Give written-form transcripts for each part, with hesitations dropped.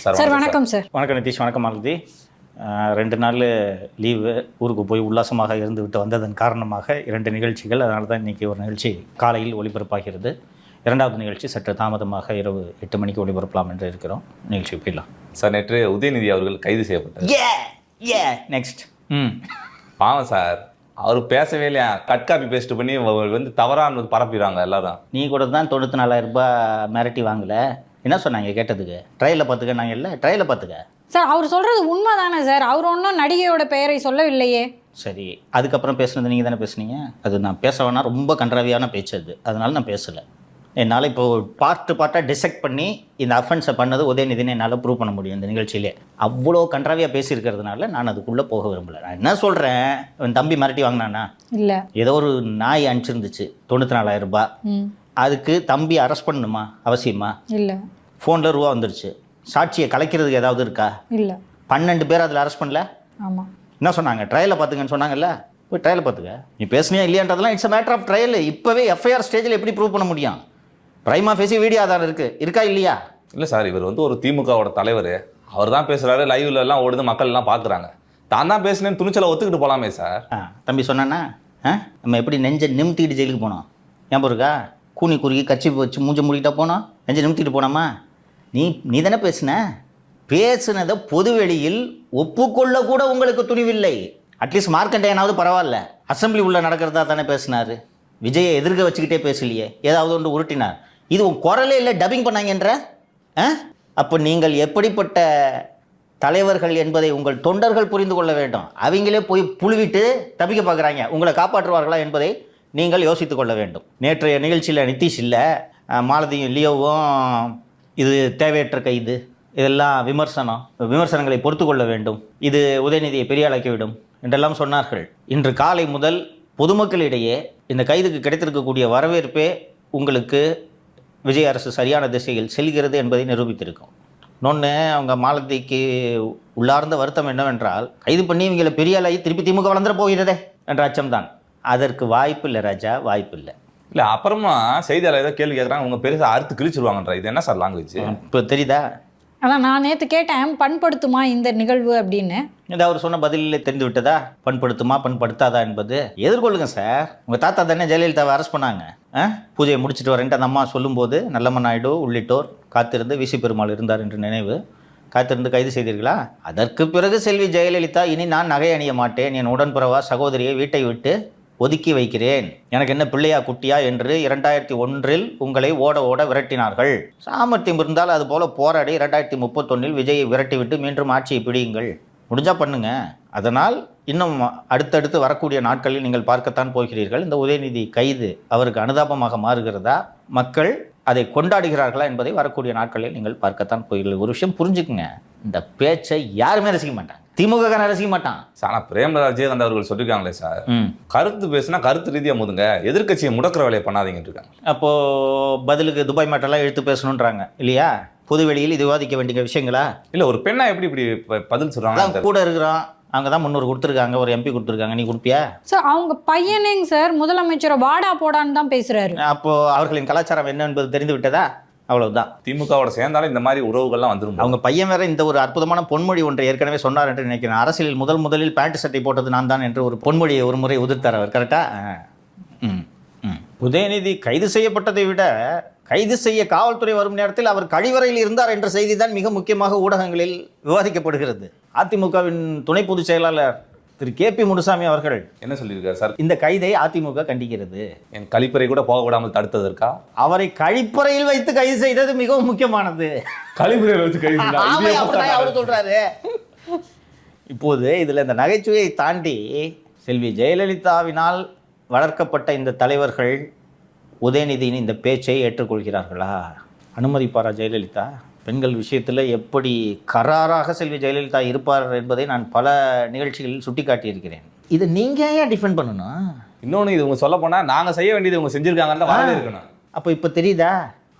Sir வணக்கம் sir. வணக்கம் நிதிஷ். வணக்கம் மாலதி. 2 நாள் லீவு, ஊருக்கு போய் உல்லாசமாக இருந்து விட்டு வந்ததன் காரணமாக 2 நிகழ்ச்சிகள். அதனால தான் இன்றைக்கி ஒரு நிகழ்ச்சி காலையில் ஒளிபரப்பாகிறது. 2வது நிகழ்ச்சி சற்று தாமதமாக இரவு 8 மணிக்கு ஒளிபரப்பலாம் என்று இருக்கிறோம். நிகழ்ச்சி போயிடலாம் சார். நேற்று உதயநிதி அவர்கள் கைது செய்யப்பட்டார். நெக்ஸ்ட். பாவம் சார், அவர் பேசவே இல்லையா, கட் காப்பி பேஸ்ட் பண்ணி வந்து தவறான பரப்பிடுறாங்க எல்லாரும். நீ கூட தான் 94,000 ரூபாய் மிரட்டி வாங்கலை. என்ன சொன்னாங்க கேட்டதுக்கு? ட்ரையலில் பார்த்துக்க. நாங்கள் இல்லை, ட்ரையலில் பார்த்துக்க. சார் அவர் சொல்கிறது உண்மை தானே சார்? அவர் ஒன்றும் நடிகையோட பெயரை சொல்லவில்லையே. சரி, அதுக்கப்புறம் பேசுனது நீங்கள் தானே பேசுனீங்க. அது நான் பேச வேணா, ரொம்ப கன்றாவியான பேச்சு அது. அதனால நான் பேசலை. என்னால் இப்போது பார்ட்டாக டிசெக்ட் பண்ணி இந்த அஃபென்ஸை பண்ணது உதயநிதினு என்னால் ப்ரூவ் பண்ண முடியும் இந்த நிகழ்ச்சியிலே. அவ்வளோ கன்றாவியாக பேசியிருக்கிறதுனால நான் அதுக்குள்ளே போக விரும்பலை. நான் என்ன சொல்கிறேன், என் தம்பி மிரட்டி வாங்கினானா? இல்லை. ஏதோ ஒரு நாய் அனுப்பிச்சிருந்துச்சு 94,000 ரூபாய். அதுக்கு தம்பி அரெஸ்ட் பண்ணணுமா? அவசியமா இல்லை. ஃபோனில் ரூபா வந்துருச்சு. சாட்சியை கலைக்கிறதுக்கு ஏதாவது இருக்கா? இல்லை. 12 பேர் அதில் அரெஸ்ட் பண்ணல. ஆமாம். என்ன சொன்னாங்க? ட்ரையலில் பார்த்துங்கன்னு சொன்னாங்கல்ல. போய் ட்ரையலை பார்த்துக்க. நீ பேசுனியா இல்லையான்றதெல்லாம் it's a matter of trial. இப்போவே எஃப்ஐஆர் ஸ்டேஜில் எப்படி ப்ரூவ் பண்ண முடியும்? பிரைமா ஃபேசி வீடியோ ஆதாரம் இருக்கா இல்லையா? இல்லை சார், இவர் வந்து ஒரு திமுகவோட தலைவர். அவர் தான் பேசுகிறாரு, லைவ்ல எல்லாம் ஓடுது, மக்கள் எல்லாம் பார்க்குறாங்க. தான் தான் பேசுனேன்னு துணிச்சலை ஒத்துக்கிட்டு போகலாமே சார். தம்பி சொன்னானா? நம்ம எப்படி நெஞ்சை நிமித்திட்டு ஜெயிலுக்கு போனோம்? ஞாபகம் இருக்கா? கூனி குறுக்கி கட்சி வச்சு மூஞ்ச மூடிக்கிட்டா போனோம், நெஞ்சை நிமித்திட்டு போனோமா? நீ தானே பேசுனதை பொதுவெளியில் ஒப்புக்கொள்ள கூட உங்களுக்கு துணிவில்லை. அட்லீஸ்ட் மார்க்கண்டேயனாவது பரவாயில்ல, அசம்பிளி உள்ள நடக்கிறதா தானே பேசினார். விஜயை எதிர்க்க வச்சுக்கிட்டே பேசலையே, ஏதாவது ஒன்று உருட்டினார். இது உன் குரலே இல்லை, டப்பிங் பண்ணாங்கன்ற. அப்போ நீங்கள் எப்படிப்பட்ட தலைவர்கள் என்பதை உங்கள் தொண்டர்கள் புரிந்து கொள்ள வேண்டும். அவங்களே போய் புழுவிட்டு தப்பிக்க பார்க்குறாங்க, உங்களை காப்பாற்றுவார்களா என்பதை நீங்கள் யோசித்து கொள்ள வேண்டும். நேற்றைய நிகழ்ச்சியில் நிதிஷ் இல்லை, மாலதியும் லியோவும் இது தேவையற்ற கைது, இதெல்லாம் விமர்சனங்களை பொறுத்து கொள்ள வேண்டும், இது உதயநிதியை பெரியாளாக்கிவிடும் என்றெல்லாம் சொன்னார்கள். இன்று காலை முதல் பொதுமக்களிடையே இந்த கைதுக்கு கிடைத்திருக்கக்கூடிய வரவேற்பே உங்களுக்கு விஜய் அரசு சரியான திசையில் செல்கிறது என்பதை நிரூபித்திருக்கும். இன்னொன்று, அவங்க மாலதிக்கு உள்ளார்ந்த வருத்தம் என்னவென்றால், கைது பண்ணி இவங்களை பெரியாளாகி திருப்பி திமுக வளர்ந்துட போகிறதே என்ற அச்சம்தான். அதற்கு வாய்ப்பு இல்லை ராஜா, வாய்ப்பு இல்லை. இல்லை, அப்புறமா செய்தியாளர் ஏதோ கேள்வி கேட்குறாங்க, உங்கள் பெருசாக அறுத்து கிழிச்சிருவாங்கன்ற. இது என்ன சார் லாங்குவேஜ்? இப்போ தெரியுதா? அதான் நான் நேற்று கேட்டேன், பண்படுத்துமா இந்த நிகழ்வு அப்படின்னு. இது அவர் சொன்ன பதிலில் தெரிந்து விட்டதா? பண்படுத்துமா பண்படுத்தாதா என்பது எதிர்கொள்ளுங்க சார். உங்கள் தாத்தா தானே ஜெயலலிதாவை அரெஸ்ட் பண்ணாங்க. பூஜையை முடிச்சுட்டு வரேன்ட்டு அந்த அம்மா சொல்லும்போது நல்லம்மன் நாயுடு உள்ளிட்டோர் காத்திருந்து, விசி பெருமாள் இருந்தார் என்று நினைவு, காத்திருந்து கைது செய்தீர்களா? அதற்கு பிறகு செல்வி ஜெயலலிதா, இனி நான் நகை அணிய மாட்டேன், என் உடன்பிறவா சகோதரியை வீட்டை விட்டு ஒதுக்கி வைக்கிறேன், எனக்கு என்ன பிள்ளையா குட்டியா என்று 2001 உங்களை ஓட விரட்டினார்கள். சாமர்த்தியம் இருந்தால் அது போல போராடி 2031 விஜயை விரட்டிவிட்டு மீண்டும் ஆட்சியை பிடியுங்கள். முடிஞ்சா பண்ணுங்க. அதனால் இன்னும் அடுத்தடுத்து வரக்கூடிய நாட்களில் நீங்கள் பார்க்கத்தான் போகிறீர்கள். இந்த உதயநிதி கைது அவருக்கு அனுதாபமாக மாறுகிறதா, மக்கள் அதை கொண்டாடுகிறார்களா என்பதை வரக்கூடிய நாட்களில் நீங்கள் பார்க்கத்தான் போகிறீர்கள். ஒரு விஷயம் புரிஞ்சுக்குங்க, இந்த பேச்சை யாருமே ரசிக்க மாட்டாங்க, திமுக ரசிக்க மாட்டான். ஆனால் பிரேமலதா விஜயகாந்த் அவர்கள் சொல்லியிருக்காங்களே சார், கருத்து பேசுனா கருத்து ரீதியாக முதுங்க, எதிர்கட்சியை முடக்கிற வேலையை பண்ணாதீங்கன்னு இருக்காங்க. அப்போது பதிலுக்கு துபாய் மாட்டெல்லாம் எடுத்து பேசணுன்றாங்க இல்லையா? பொதுவெளியில் இது விவாதிக்க வேண்டிய விஷயங்களா? இல்லை, ஒரு பெண்ணா எப்படி பதில் சொல்கிறாங்க? கூட இருக்கிறோம், அவங்க தான் 300 கொடுத்துருக்காங்க, ஒரு MP கொடுத்துருக்காங்க, நீ கொடுப்பியா? சார் அவங்க பையனேங்க சார் முதலமைச்சரை வாடா போடான்னு தான் பேசுகிறாரு. அப்போது அவர்களின் கலாச்சாரம் என்ன என்பது தெரிந்து விட்டதா? அவ்வளவுதான். திமுகவோட சேர்ந்தாலும் இந்த மாதிரி உறவுகள்லாம் வந்துடும். அவங்க பையன் வேற இந்த ஒரு அற்புதமான பொன்மொழி ஒன்றை ஏற்கனவே சொன்னார் என்று நினைக்கிறேன். அரசியலில் முதலில் பேண்ட் சட்டை போட்டது நான் தான் என்று ஒரு பொன்மொழியை ஒரு முறை உதிர்த்தார் அவர். கரெக்டா? உதயநிதி கைது செய்யப்பட்டதை விட கைது செய்ய காவல்துறை வரும் நேரத்தில் அவர் கழிவறையில் இருந்தார் என்ற செய்தி தான் மிக முக்கியமாக ஊடகங்களில் விவாதிக்கப்படுகிறது. அதிமுகவின் துணை பொதுச் செயலாளர் திரு KP முனுசாமி அவர்கள் என்ன சொல்லியிருக்காரு சார்? இந்த கைதை அதிமுக கண்டிக்கிறது. என் கழிப்பறை கூட போக விடாமல் தடுத்ததற்கா? அவரை கழிப்பறையில் வைத்து கைது செய்தது மிகவும் முக்கியமானது. கழிப்பறையில் வச்சு கைது அவர் சொல்றாரு. இப்போது இதில் இந்த நகைச்சுவையை தாண்டி செல்வி ஜெயலலிதாவினால் வளர்க்கப்பட்ட இந்த தலைவர்கள் உதயநிதியின் இந்த பேச்சை ஏற்றுக்கொள்கிறார்களா? அனுமதிப்பாரா ஜெயலலிதா? பெண்கள் விஷயத்தில் எப்படி கராராக செல்வி ஜெயலலிதா இருப்பார் என்பதை நான் பல நிகழ்ச்சிகளில் சுட்டி காட்டியிருக்கிறேன். இதை நீங்கள் ஏன் டிஃபெண்ட் பண்ணணும்? இன்னொன்று, இது இவங்க சொல்ல போனால் நாங்கள் செய்ய வேண்டியது இவங்க செஞ்சுருக்காங்கன்னு வரவே இருக்கணும். அப்போ இப்போ தெரியுதா?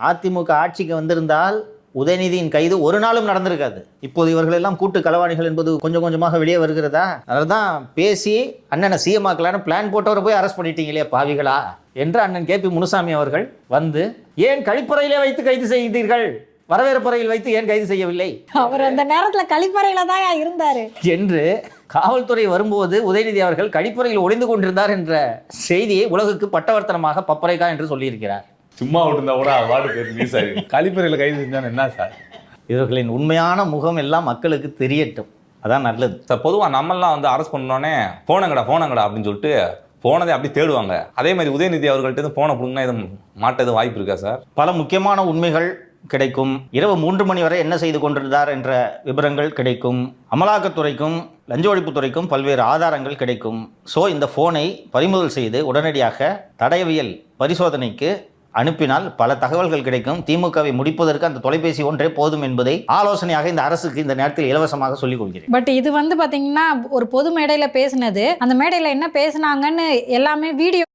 அதிமுக ஆட்சிக்கு வந்திருந்தால் உதயநிதியின் கைது ஒரு நாளும் நடந்திருக்காது. இப்போது இவர்கள் எல்லாம் கூட்டு களவாணிகள் என்பது கொஞ்சம் கொஞ்சமாக வெளியே வருகிறதா? அதனால தான் பேசி அண்ணனை சிஎம்மாக்கலான்னு பிளான் போட்டவரை போய் அரெஸ்ட் பண்ணிட்டீங்களே பாவிகளா என்று அண்ணன் KP முனுசாமி அவர்கள் வந்து, ஏன் கழிப்பறையிலே வைத்து கைது செய்தீர்கள் வரவேற்பறையில் வைத்து ஏன் கைது செய்யவில்லை அவர் அந்த நேரத்துல கழிப்பறையில தான் இருந்தாரு என்று காவல்துறை வரும்போது உதயநிதி அவர்கள் கழிப்பறையில் ஒளிந்து கொண்டிருந்தார் என்ற செய்தியை உலகுக்கு பட்டவர்த்தனமாக பப்பரைக்கா என்று சொல்லியிருக்கிறார். சும்மா விட்டுருந்தா கூட அவார்டு பேர் நியூஸ் ஆகி கழிப்பறையில் கைது செஞ்சான்னு என்ன சார்? இவர்களின் உண்மையான முகம் எல்லாம் மக்களுக்கு தெரியட்டும், அதான் நல்லது சார். பொதுவாக நம்மெல்லாம் வந்து அரெஸ்ட் பண்ணோடனே போனங்கடா அப்படின்னு சொல்லிட்டு போனதை அப்படி தேடுவாங்க. அதே மாதிரி உதயநிதி அவர்கள்ட்ட போனை பிடுங்கினா எதுவும் மாட்ட எதுவும் வாய்ப்பு இருக்கா சார்? பல முக்கியமான உண்மைகள் கிடைக்கும். இரவு 3 மணி வரை என்ன செய்து கொண்டிருந்தார் என்ற விவரங்கள் கிடைக்கும். அமலாக்கத்துறைக்கும் லஞ்ச ஒழிப்புத்துறைக்கும் பல்வேறு ஆதாரங்கள் கிடைக்கும். ஸோ இந்த ஃபோனை பறிமுதல் செய்து உடனடியாக தடயவியல் பரிசோதனைக்கு அனுப்பினால் பல தகவல்கள் கிடைக்கும். திமுகவை முடிப்பதற்கு அந்த தொலைபேசி ஒன்றே போதும் என்பதை ஆலோசனையாக இந்த அரசுக்கு இந்த நேரத்தில் இலவசமாக சொல்லிக் கொள்கிறேன். பட் இது வந்து பாத்தீங்கன்னா ஒரு பொது மேடையில பேசினது, அந்த மேடையில என்ன பேசினாங்கன்னு எல்லாமே வீடியோ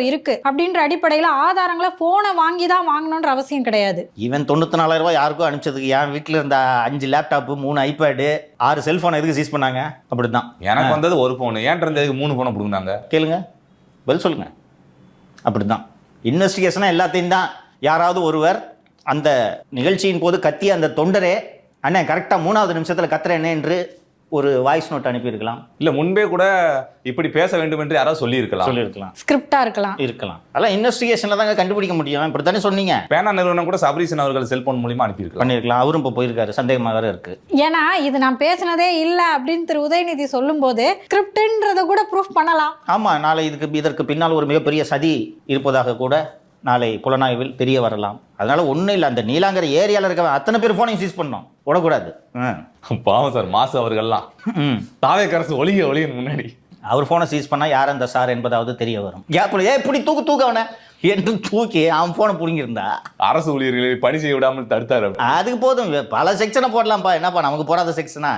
இருக்கு அப்படின்ற அடிப்படையில ஆதாரங்களை போனை வாங்கி தான் வாங்கணும்ன்ற அவசியம் கிடையாது. ஈவன் 94,000 ரூபாய் யாருக்கும் அனுப்பிச்சதுக்கு என் வீட்டில் இருந்த 5 லேப்டாப்பு 3 ஐபேடு 6 செல்போன் எதுக்கு சீஸ் பண்ணாங்க? அப்படிதான் எனக்கு வந்தது ஒரு ஃபோனு, ஏன்ட்டு இருந்ததுக்கு 3 ஃபோனை பிடுங்கினாங்க. கேளுங்க, பதில் சொல்லுங்க. அப்படிதான் இன்வெஸ்டிகேஷனாக எல்லாத்தையும் தான். யாராவது ஒருவர் அந்த நிகழ்ச்சியின் போது கத்திய அந்த தொண்டரே அண்ணன் கரெக்டாக 3வது நிமிஷத்தில் கத்துறேனே என்று ஒரு வாய்ஸ் நோட் அனுப்பியிருக்கலாம். இல்லை முன்பே கூட இப்படி பேச வேண்டும் என்று யாராவது சொல்லியிருக்கலாம். ஸ்கிரிப்டா இருக்கலாம். அதெல்லாம் இன்வெஸ்டிகேஷனில் தாங்க கண்டுபிடிக்க முடியும். இப்படி தானே சொன்னீங்க. பேனா நிறுவனம் கூட சபரீசன் அவர்கள் செல்போன் மூலியமா பண்ணியிருக்கலாம். அவரும் இப்போ போயிருக்காரு, சந்தேகமாக வேற இருக்கு. ஏன்னா இது நான் பேசினதே இல்லை அப்படின்னு திரு உதயநிதி சொல்லும் போது ஸ்கிரிப்ட்ன்றத கூட ப்ரூஃப் பண்ணலாம். ஆமாம், நாளை இதற்கு பின்னால் ஒரு மிகப்பெரிய சதி இருப்பதாக கூட நாளை புலனாய்வில் தெரிய வரலாம். அதனால ஒன்றும் இல்லை, அந்த நீலாங்கரை ஏரியாவில் இருக்க அத்தனை பேர் ஃபோனையும் சீஸ் பண்ணோம், விடக்கூடாது. பாவம் சார், மாசு அவர்கள்லாம் தாவேக்கரசு ஒளிய முன்னாடி அவர் ஃபோனை சீஸ் பண்ணால் யார் அந்த சார் என்பதாவது தெரிய வரும். கேப்பில் இப்படி தூக்கு அவனை என்று தூக்கி அவன் ஃபோனை பிடிங்கிருந்தா அரசு ஊழியர்களை பணி செய்ய விடாமல் தடுத்தாரு. அதுக்கு போதும், பல செக்ஷனை போடலாம்ப்பா. என்னப்பா நமக்கு போடாத செக்ஷனா?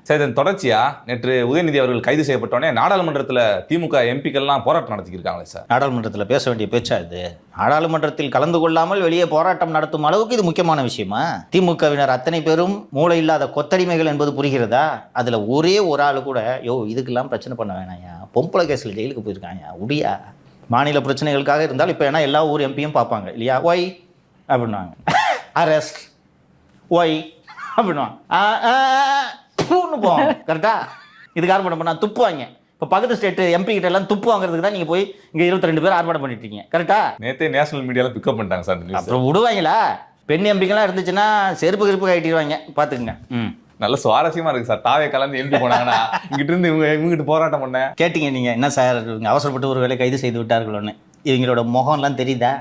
சரி, இதன் தொடர்ச்சியா நேற்று உதயநிதி அவர்கள் கைது செய்யப்பட்டோடனே நாடாளுமன்றத்தில் திமுக எம்பிக்கள்லாம் போராட்டம் நடத்திக்கிருக்காங்களே சார். நாடாளுமன்றத்தில் பேச வேண்டிய பேச்சா இது? நாடாளுமன்றத்தில் கலந்து கொள்ளாமல் வெளியே போராட்டம் நடத்தும் அளவுக்கு இது முக்கியமான விஷயமா? திமுகவினர் அத்தனை பேரும் மூளை இல்லாத கொத்தடிமைகள் என்பது புரிகிறதா? அதில் ஒரே ஒரு ஆள் கூட இதுக்கெல்லாம் பிரச்சனை பண்ண வேணாயா, பொம்பளை கேஸில் ஜெயிலுக்கு போயிருக்காங்க உடியா. மாநில பிரச்சனைகளுக்காக இருந்தால் இப்போ ஏன்னா எல்லா ஊர் எம்பியும் பார்ப்பாங்க இல்லையா? ஒய் அப்படின்வாங்க, அரெஸ்ட் ஒய் அப்படின்வாங்க, போவாங்க. கரெக்டா? இதுக்கு ஆர்ப்பாட்டம் பண்ணால் துப்புவாங்க. இப்போ பக்கத்து ஸ்டேட் எம்பி கிட்ட எல்லாம் துப்பு வாங்குறதுக்கு தான் நீங்கள் போய் இங்கே 22 பேர் ஆர்ப்பாட்டம் பண்ணிட்டு இருக்கீங்க. கரெக்டா? நேற்றே நேஷனல் மீடியாவில் பிக்கப் பண்ணிட்டாங்க சார். அப்புறம் விடுவாங்களா? பெண் எம்பிக்கெல்லாம் இருந்துச்சுன்னா செருப்பு கிருப்பு கட்டிடுவாங்க, பார்த்துக்குங்க. நல்ல சுவாரஸ்யமா இருக்கு சார். தாவே கலந்து எம்பி போனாங்கன்னா இங்கிட்ட இருந்து இவங்ககிட்ட போராட்டம் பண்ண கேட்டீங்க நீங்க, என்ன சார் அவசரப்பட்டு ஒரு வேலை கைது செய்து விட்டார்கள்னு. இவங்களோட முகம்லாம் தெரியுதா?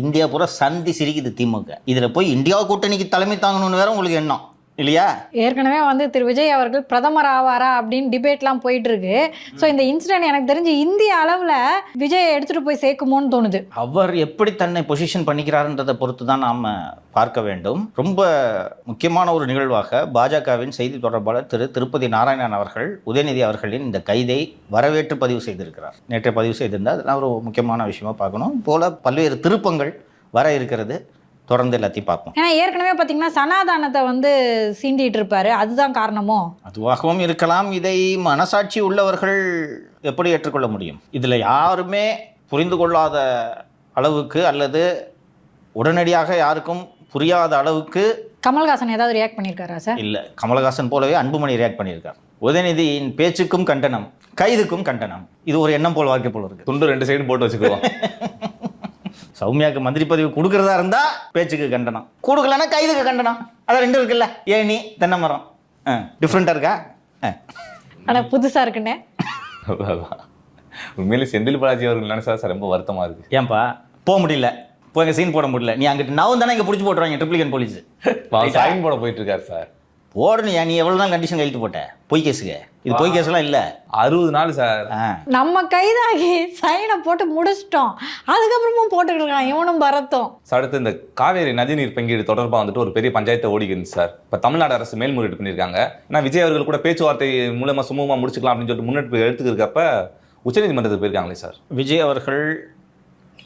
இந்தியா பூரா சந்தி சிரிக்குது திமுக. இதுல போய் இந்தியா கூட்டணிக்கு தலைமை தாங்கணும்னு வேற உங்களுக்கு எண்ணம் இல்லையா? ஏற்கனவே வந்து திரு விஜய் அவர்கள் பிரதமர் ஆவாரா அப்படின்னு டிபேட்லாம் போயிட்டு இருக்கு. ஸோ இந்த இன்சிடென்ட் எனக்கு தெரிஞ்சு இந்திய அளவில் விஜய் எடுத்துட்டு போய் சேர்க்குமோன்னு தோணுது. அவர் எப்படி தன்னை பொசிஷன் பண்ணிக்கிறாருன்றதை பொறுத்து தான் நாம் பார்க்க வேண்டும். ரொம்ப முக்கியமான ஒரு நிகழ்வாக பாஜகவின் செய்தி தொடர்பாளர் திரு திருப்பதி நாராயணன் அவர்கள் உதயநிதி அவர்களின் இந்த கைதை வரவேற்று பதிவு செய்திருக்கிறார். நேற்று பதிவு செய்திருந்தால் அதெல்லாம் ஒரு முக்கியமான விஷயமா பார்க்கணும். போல பல்வேறு திருப்பங்கள் வர இருக்கிறது. தொடர்ந்து எல்லாத்தையும் பார்ப்போம். ஏன்னா ஏற்கனவே பார்த்தீங்கன்னா சனாதானத்தை வந்து சீண்டிட்டு இருப்பாரு, அதுதான் காரணமோ? அதுவாகவும் இருக்கலாம். இதை மனசாட்சி உள்ளவர்கள் எப்படி ஏற்றுக்கொள்ள முடியும்? இதில் யாருமே புரிந்து கொள்ளாத அளவுக்கு அல்லது உடனடியாக யாருக்கும் புரியாத அளவுக்கு கமல்ஹாசன் ஏதாவது ரியாக்ட் பண்ணியிருக்காரா சார்? இல்லை, கமல்ஹாசன் போலவே அன்புமணி ரியாக்ட் பண்ணியிருக்கார். உதயநிதியின் பேச்சுக்கும் கண்டனம், கைதுக்கும் கண்டனம். இது ஒரு எண்ணம் போல் வாழ்க்கை போல இருக்கு. துண்டு 2 சைடு போட்டு வச்சுக்குவோம். சௌமியாவுக்கு மந்திரி பதவி கொடுக்கறதா இருந்தா பேச்சுக்கு கண்டனம், கொடுக்கலன்னா கைதுக்கு கண்டனம். அதான் 2 இருக்குல்ல, ஏணி தென்னை மரம். டிஃப்ரெண்டா இருக்கா? ஆனா புதுசா இருக்குண்ணே. உண்மையிலே செந்தில் பாலாஜி அவர்கள் நினைச்சா சார் ரொம்ப வருத்தமா இருக்கு. ஏன்பா போக முடியல, போய் எங்க சீன் போட முடியல, நீ அங்கிட்டு நவன் தானே இங்க பிடிச்சி போட்டுருவாங்க ட்ரிப்ளிகன் போலீஸ். சைன் போட போயிட்டு இருக்காரு சார். போடணுயா, நீ எவ்வளவு நாள் கண்டிஷன் கைட்டு போட்ட? பொய் கேஸுக்கு இது பொய் கேஸ்லாம் இல்ல. 60 நாள் சார். நம்ம கைதாகி சைனை போட்டு முடிச்சிட்டோம், அதுக்கப்புறமும் போட்டுக்கலாம் இவனும் பரத்தும். அடுத்து இந்த காவேரி நதிநீர் பங்கீடு தொடர்பாக வந்துட்டு ஒரு பெரிய பஞ்சாயத்தை ஓடிக்குது சார். இப்போ தமிழ்நாடு அரசு மேல்முறையீடு பண்ணியிருக்காங்க. ஏன்னா விஜய் அவர்கள் கூட பேச்சுவார்த்தை மூலமா சுமூகமாக முடிச்சுக்கலாம் அப்படின்னு சொல்லிட்டு முன்னெடுப்பு எடுத்துக்கிறப்ப உச்சநீதிமன்றத்துக்கு போயிருக்காங்களே சார். விஜய் அவர்கள்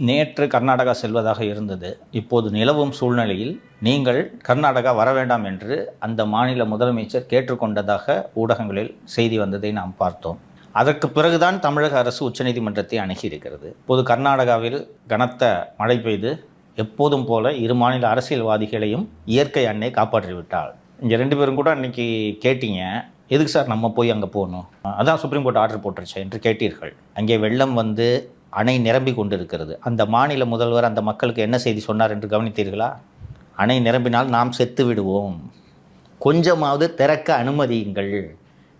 நேற்று கர்நாடகா செல்வதாக இருந்தது. இப்போது நிலவும் சூழ்நிலையில் நீங்கள் கர்நாடகா வர வேண்டாம் என்று அந்த மாநில முதலமைச்சர் கேட்டுக்கொண்டதாக ஊடகங்களில் செய்தி வந்ததை நாம் பார்த்தோம். அதற்கு பிறகுதான் தமிழக அரசு உச்சநீதிமன்றத்தை அணுகி இருக்கிறது. இப்போது கர்நாடகாவில் கனத்த மழை பெய்து எப்போதும் போல இரு மாநில அரசியல்வாதிகளையும் இயற்கை அன்னை காப்பாற்றிவிட்டாள். இங்கே 2 பேரும் கூட அன்றைக்கி கேட்டீங்க, எதுக்கு சார் நம்ம போய் அங்கே போகணும், அதான் சுப்ரீம் கோர்ட் ஆர்டர் போட்டுருச்சு என்று கேட்டீர்கள். அங்கே வெள்ளம் வந்து அணை நிரம்பி கொண்டு இருக்கிறது. அந்த மாநில முதல்வர் அந்த மக்களுக்கு என்ன செய்தி சொன்னார் என்று கவனித்தீர்களா? அணை நிரம்பினால் நாம் செத்து விடுவோம், கொஞ்சமாவது திறக்க அனுமதியுங்கள்,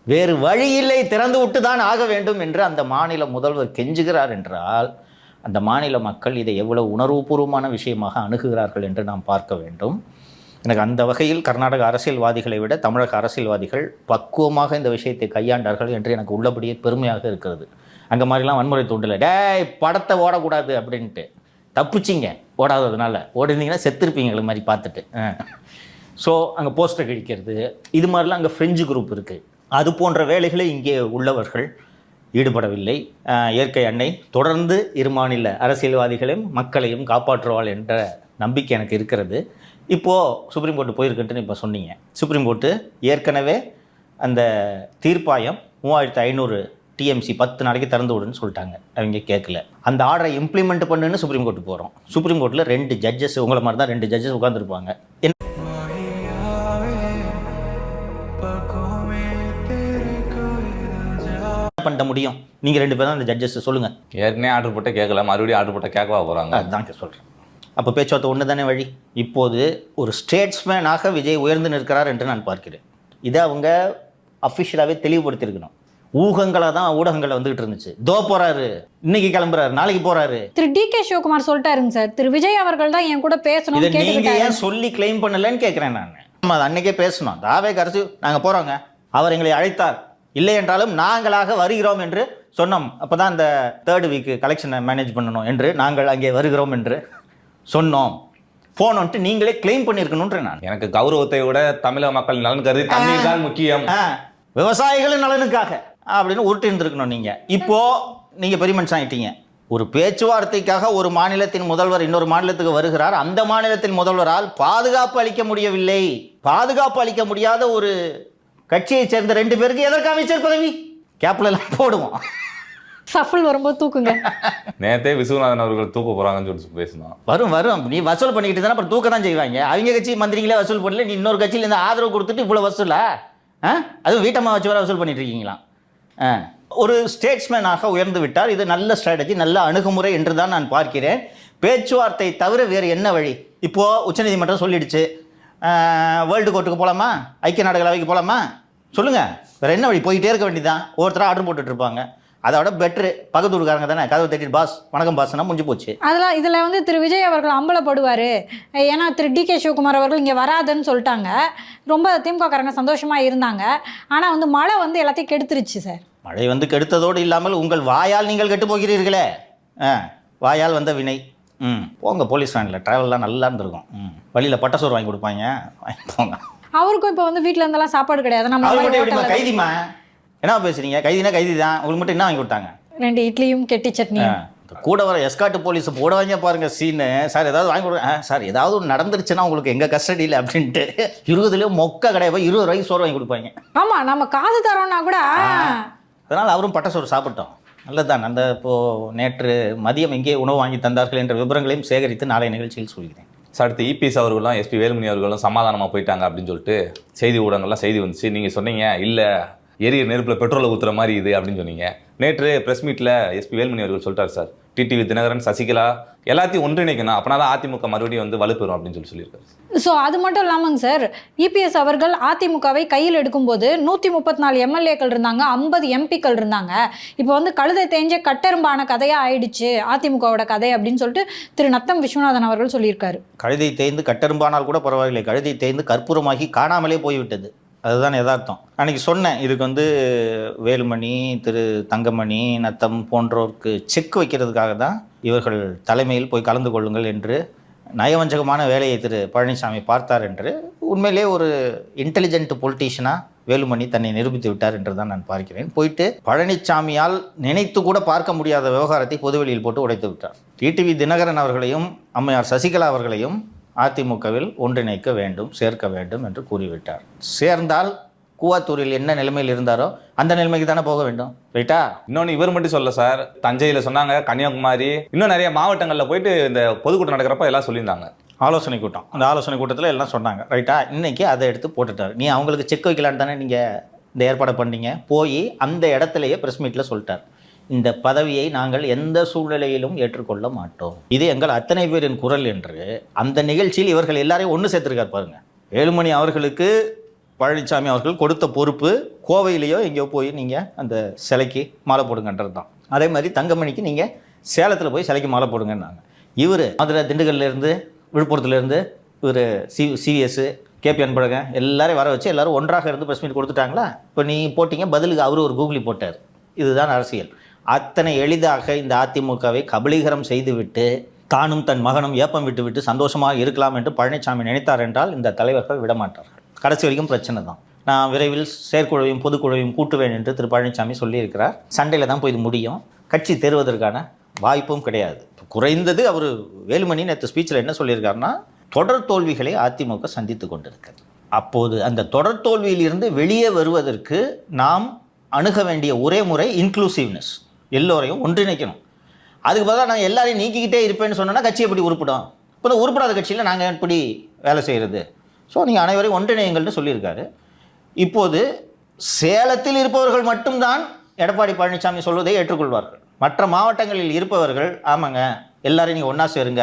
வேறு வழியில்லை, திறந்து விட்டு தான் ஆக வேண்டும் என்று அந்த மாநில முதல்வர் கெஞ்சுகிறார் என்றால் அந்த மாநில மக்கள் இதை எவ்வளவு உணர்வுபூர்வமான விஷயமாக அணுகுகிறார்கள் என்று நாம் பார்க்க வேண்டும். எனக்கு அந்த வகையில் கர்நாடக அரசியல்வாதிகளை விட தமிழக அரசியல்வாதிகள் பக்குவமாக இந்த விஷயத்தை கையாண்டார்கள் என்று எனக்கு உள்ளபடியே பெருமையாக இருக்கிறது. அங்கே மாதிரிலாம் வன்முறை தூண்டலை, டேய் படத்தை ஓடக்கூடாது அப்படின்ட்டு தப்பிச்சிங்க, ஓடாததுனால. ஓடினீங்கன்னா செத்துருப்பீங்க மாதிரி பார்த்துட்டு. ஸோ அங்கே போஸ்டர் கிழிக்கிறது, இது மாதிரிலாம் அங்கே ஃப்ரெஞ்சு குரூப் இருக்குது. அது போன்ற வேலைகளை இங்கே உள்ளவர்கள் ஈடுபடவில்லை. இயற்கை அன்னை தொடர்ந்து இரு மாநில அரசியல்வாதிகளையும் மக்களையும் காப்பாற்றுவாள் என்ற நம்பிக்கை எனக்கு இருக்கிறது. இப்போது சுப்ரீம் கோர்ட்டு போயிருக்குன்ட்டு இப்போ சொன்னீங்க. சுப்ரீம் கோர்ட்டு ஏற்கனவே அந்த தீர்ப்பாயம் 3500 டிஎம்சி 10 நாளைக்கு திறந்து விடுன்னு சொல்லிட்டாங்க. அவங்க கேட்கல. அந்த ஆர்டரை இம்ப்ளிமெண்ட் பண்ணுன்னு சுப்ரீம் கோர்ட்டு போகிறோம். சுப்ரீம் கோர்ட்டில் 2 ஜட்ஜஸ், உங்களை மாதிரி தான் 2 ஜட்ஜஸ் உட்காந்துருப்பாங்க. என்ன பண்ண முடியும்? நீங்கள் 2 பேரும் அந்த ஜட்ஜஸ் சொல்லுங்கள். ஏற்கனவே ஆர்டர் போட்டு கேட்கல, மறுபடியும் ஆர்டர் போட்டால் கேட்கவா போகிறாங்க? அதுதான் சொல்கிறேன். அப்போ பேச்சுவார்த்தை ஒன்று தானே வழி. இப்போது ஒரு ஸ்டேட்ஸ்மேனாக விஜய் உயர்ந்து நிற்கிறார் என்று நான் பார்க்கிறேன். இதை அவங்க அஃபிஷியலாகவே தெளிவுபடுத்தியிருக்கணும். ஊகங்களாக தான் ஊடகங்களில் வந்துகிட்டு இருந்துச்சு. தோ போகிறாரு, இன்னைக்கு கிளம்புறாரு, நாளைக்கு போகிறாரு. திரு டி.கே. சிவகுமார் சொல்லிட்டாருங்க சார், திரு விஜய் அவர்கள் தான் என் கூட பேசணும். இதை நீங்கள் ஏன் சொல்லி கிளைம் பண்ணலன்னு கேட்குறேன் நான். நம்ம அது அன்னைக்கே பேசணும். தாவே கரைச்சி நாங்கள் போகிறோங்க, அவர் எங்களை அழைத்தார், இல்லை என்றாலும் நாங்களாக வருகிறோம் என்று சொன்னோம். அப்போ தான் அந்த 3rd வீக்கு கலெக்ஷனை மேனேஜ் பண்ணணும் என்று நாங்கள் அங்கே வருகிறோம் என்று சொன்னோம். போனோன்ட்டு நீங்களே கிளைம் பண்ணியிருக்கணுன்ற நான். எனக்கு கௌரவத்தை விட தமிழக மக்கள் நலன் கருதி தண்ணீர் தான் முக்கியம், விவசாயிகளின் நலனுக்காக அப்படின்னு உருட்டு இருந்திருக்கணும். நீங்கள் இப்போது நீங்கள் பெரிய மனுஷன் ஆகிட்டீங்க. ஒரு பேச்சுவார்த்தைக்காக ஒரு மாநிலத்தின் முதல்வர் இன்னொரு மாநிலத்துக்கு வருகிறார். அந்த மாநிலத்தின் முதல்வரால் பாதுகாப்பு அளிக்க முடியவில்லை. பாதுகாப்பு அளிக்க முடியாத ஒரு கட்சியை சேர்ந்த 2 பேருக்கு எதற்கு அமைச்சர் பதவி? கேப்ல எல்லாம் போடுவோம். சஃபல் வரும்போது தூக்குங்க. நேரத்தே விஸ்வநாதன் அவர்கள் தூக்க போறாங்கன்னு சொல்லி பேசணும். வரும் நீ வசூல் பண்ணிக்கிட்டு தானே அப்புறம் தூக்க தான் செய்வாங்க. அவங்க கட்சி மந்திரிகளே வசூல் பண்ணல, நீ இன்னொரு கட்சியில் இருந்து ஆதரவு கொடுத்துட்டு இவ்வளோ வசூலா? அதுவும் வீட்டம்மா வச்சு வர வசூல் பண்ணிட்டு இருக்கீங்களாம். ஒரு ஸ்டேட்ஸ்மேனாக உயர்ந்து விட்டார். இது நல்ல ஸ்ட்ராட்டஜி, நல்ல அணுகுமுறை என்று தான் நான் பார்க்கிறேன். பேச்சுவார்த்தை தவிர வேறு என்ன வழி? இப்போது உச்சநீதிமன்றம் சொல்லிடுச்சு, வேர்ல்டு கோர்ட்டுக்கு போகலாமா, ஐக்கிய நாடுகள் அவைக்கு போகலாமா? சொல்லுங்கள், வேறு என்ன வழி? போயிட்டே இருக்க வேண்டியதான். ஒவ்வொருத்தராக ஆர்டர் போட்டுட்டு இருப்பாங்க. அதோட பெட்ரு பக்கத்தூருக்காரங்க தானே கதவை தட்டிட்டு பாஸ் வணக்கம் பாஸ்னா முடிஞ்சு போச்சு. அதெல்லாம் இதில் வந்து திரு விஜய் அவர்கள் அம்பலப்படுவார். ஏன்னா திரு டி.கே. சிவகுமார் அவர்கள் இங்கே வராதுன்னு சொல்லிட்டாங்க. ரொம்ப திமுககாரங்க சந்தோஷமாக இருந்தாங்க. ஆனால் வந்து மழை வந்து எல்லாத்தையும் கெடுத்துருச்சு சார். மழை வந்து கெடுத்ததோடு இல்லாமல் உங்கள் வாயால் நீங்கள் கெட்டு போகிறீர்களே. வாயால் வந்த வினை. போங்க போலீஸ் வேனில் ட்ராவல்லாம் நல்லா இருந்திருக்கும். வழியில் பட்டசோறு வாங்கி கொடுப்பாங்க, வாங்கி போங்க. அவருக்கும் இப்போ வந்து வீட்டில் இருந்தெல்லாம் சாப்பாடு கிடையாது. நம்ம கைதிமா என்ன பேசுறீங்க? கைதினா கைதி தான். உங்களுக்கு மட்டும் என்ன வாங்கி கொடுத்தாங்க? 2 இட்லியும் கெட்டி சட்னியும். கூட வர எஸ்கார்ட் போலீஸ் போடுவாங்க பாருங்க சீனு. சார் ஏதாவது வாங்கி கொடுங்க. சார் ஏதாவது ஒன்று நடந்துருச்சுன்னா உங்களுக்கு எங்கள் கஸ்டடியில் அப்படின்ட்டு 20 மொக்க கிடையாது, 20 ரூபாய்க்கு சோறு வாங்கி கொடுப்பாங்க. ஆமாம், நம்ம காசு தரோம்னா கூட. அதனால் அவரும் பட்டசோறு சாப்பிட்டோம். நல்லதுதான். அந்த இப்போது நேற்று மதியம் எங்கே உணவு வாங்கி தந்தார்கள் என்ற விவரங்களையும் சேகரித்து நாளைய நிகழ்ச்சியில் சொல்கிறேன். சார், அடுத்து இபிஎஸ் அவர்களும் எஸ்பி வேலுமணி அவர்களும் சமாதானமாக போயிட்டாங்க அப்படின்னு சொல்லிட்டு செய்தி ஊடகங்கள்லாம் செய்தி வந்துச்சு. நீங்கள் சொன்னீங்க இல்லை எரிய நெருப்பில் பெட்ரோலை ஊற்றுற மாதிரி இது அப்படின்னு சொன்னீங்க. நேற்று ப்ரெஸ் மீட்டில் எஸ்பி வேலுமணி அவர்கள் சொல்லிட்டார் சார், டிடிவி தினகரன், சசிகலா எல்லாத்தையும் ஒன்றிணைக்கணும், அப்படின்னா தான் அதிமுக மறுபடியும் வந்து வலுப்பெறும் அப்படின்னு சொல்லியிருக்காரு. ஸோ அது மட்டும் இல்லாமங்க சார், இபிஎஸ் அவர்கள் அதிமுகவை கையில் எடுக்கும்போது 134 எம்எல்ஏக்கள் இருந்தாங்க, 50 எம்பிக்கள் இருந்தாங்க. இப்போ வந்து கழுதை தேஞ்ச கட்டெரும்பான கதையாக ஆயிடுச்சு அதிமுகவோட கதை அப்படின்னு சொல்லிட்டு திரு நத்தம் விஸ்வநாதன் அவர்கள் சொல்லியிருக்காரு. கழுதை தேய்ந்து கட்டெரும்பானால் கூட பரவாயில்லை, கழுதை தேய்ந்து கற்பூரமாகி காணாமலே போய்விட்டது. அதுதான் யதார்த்தம். அன்றைக்கி சொன்னேன், இதுக்கு வந்து வேலுமணி, திரு தங்கமணி, நத்தம் போன்றோருக்கு செக் வைக்கிறதுக்காக தான் இவர்கள் தலைமையில் போய் கலந்து கொள்ளுங்கள் என்று நயவஞ்சகமான வேலையை திரு பழனிசாமி பார்த்தார் என்று உண்மையிலே ஒரு இன்டெலிஜென்ட் பொலிட்டீஷியனாக வேலுமணி தன்னை நிரூபித்து விட்டார் என்று தான் நான் பார்க்கிறேன். போயிட்டு பழனிசாமியால் நினைத்து கூட பார்க்க முடியாத விவகாரத்தை பொதுவெளியில் போட்டு உடைத்து விட்டார். டிடிவி தினகரன் அவர்களையும் அம்மையார் சசிகலா அவர்களையும் அதிமுகவில் ஒன்றிணைக்க வேண்டும், சேர்க்க வேண்டும் என்று கூறிவிட்டார். சேர்ந்தால் கூவாத்தூரில் என்ன நிலைமையில் இருந்தாரோ அந்த நிலைமைக்கு தானே போக வேண்டும், ரைட்டா? இன்னொன்று இவர் மட்டும் சொல்ல சார், தஞ்சையில் சொன்னாங்க, கன்னியாகுமரி, இன்னும் நிறைய மாவட்டங்களில் போயிட்டு இந்த பொதுக்கூட்டம் நடக்கிறப்ப எல்லாம் சொல்லியிருந்தாங்க. ஆலோசனை கூட்டம், அந்த ஆலோசனை கூட்டத்தில் எல்லாம் சொன்னாங்க, ரைட்டா? இன்னைக்கு அதை எடுத்து போட்டுட்டார். நீ அவங்களுக்கு செக் வைக்கலான்னு தானே நீங்கள் இந்த ஏற்பாடை பண்ணீங்க. போய் அந்த இடத்துலையே ப்ரெஸ் மீட்டில் சொல்லிட்டார், இந்த பதவியை நாங்கள் எந்த சூழ்நிலையிலும் ஏற்றுக்கொள்ள மாட்டோம். இது எங்கள் அத்தனை பேரின் குரல் என்று அந்த நிகழ்ச்சியில் இவர்கள் எல்லாரையும் ஒன்று சேர்த்துருக்கார் பாருங்க. வேலுமணி அவர்களுக்கு பழனிசாமி அவர்கள் கொடுத்த பொறுப்பு கோவையிலேயோ எங்கேயோ போய் நீங்கள் அந்த சிலைக்கு மாலை போடுங்கன்றது தான். அதே மாதிரி தங்கமணிக்கு நீங்கள் சேலத்தில் போய் சிலைக்கு மாலை போடுங்கன்னாங்க. இவர் மதுரை திண்டுக்கல்லேருந்து விழுப்புரத்துலேருந்து இவர் சிவிஎஸ் கேபி அன்பழகன் எல்லாரையும் வர வச்சு எல்லாரும் ஒன்றாக இருந்து ப்ரெஸ் மீட் கொடுத்துட்டாங்களா? இப்போ நீ போட்டிங்க, பதிலுக்கு அவர் ஒரு கூகுளி போட்டார். இதுதான் அரசியல். அத்தனை எளிதாக இந்த அதிமுகவை கபலீகரம் செய்துவிட்டு தானும் தன் மகனும் ஏப்பம் விட்டு சந்தோஷமாக இருக்கலாம் என்று பழனிசாமி நினைத்தார் என்றால் இந்த தலைவர்கள் விடமாட்டார்கள். கடைசி வரைக்கும் பிரச்சனை தான். நான் விரைவில் செயற்குழுவையும் பொதுக்குழுவையும் கூட்டுவேன் என்று திரு பழனிசாமி சொல்லியிருக்கிறார். சண்டையில் தான் போய் இது முடியும். கட்சி தேர்வதற்கான வாய்ப்பும் கிடையாது. குறைந்தது அவர் வேலுமணி நேற்று ஸ்பீச்சில் என்ன சொல்லியிருக்காருன்னா, தொடர் தோல்விகளை அதிமுக சந்தித்து கொண்டிருக்கிறது. அப்போது அந்த தொடர் தோல்வியிலிருந்து வெளியே வருவதற்கு நாம் அணுக வேண்டிய ஒரே முறை இன்க்ளூசிவ்னஸ், எல்லோரையும் ஒன்றிணைக்கணும். அதுக்கு பதிலாக நான் எல்லாரையும் நீக்கிக்கிட்டே இருப்பேன்னு சொன்னோன்னா கட்சி எப்படி உருப்பிடும்? இப்போ இந்த உருப்படாத கட்சியில் நாங்கள் எப்படி வேலை செய்கிறது? ஸோ நீங்கள் அனைவரையும் ஒன்றிணையுங்கள்னு சொல்லியிருக்காரு. இப்போது சேலத்தில் இருப்பவர்கள் மட்டும்தான் எடப்பாடி பழனிசாமி சொல்வதை ஏற்றுக்கொள்வார்கள். மற்ற மாவட்டங்களில் இருப்பவர்கள் ஆமாங்க எல்லாரையும் நீங்கள் ஒன்றா சேருங்க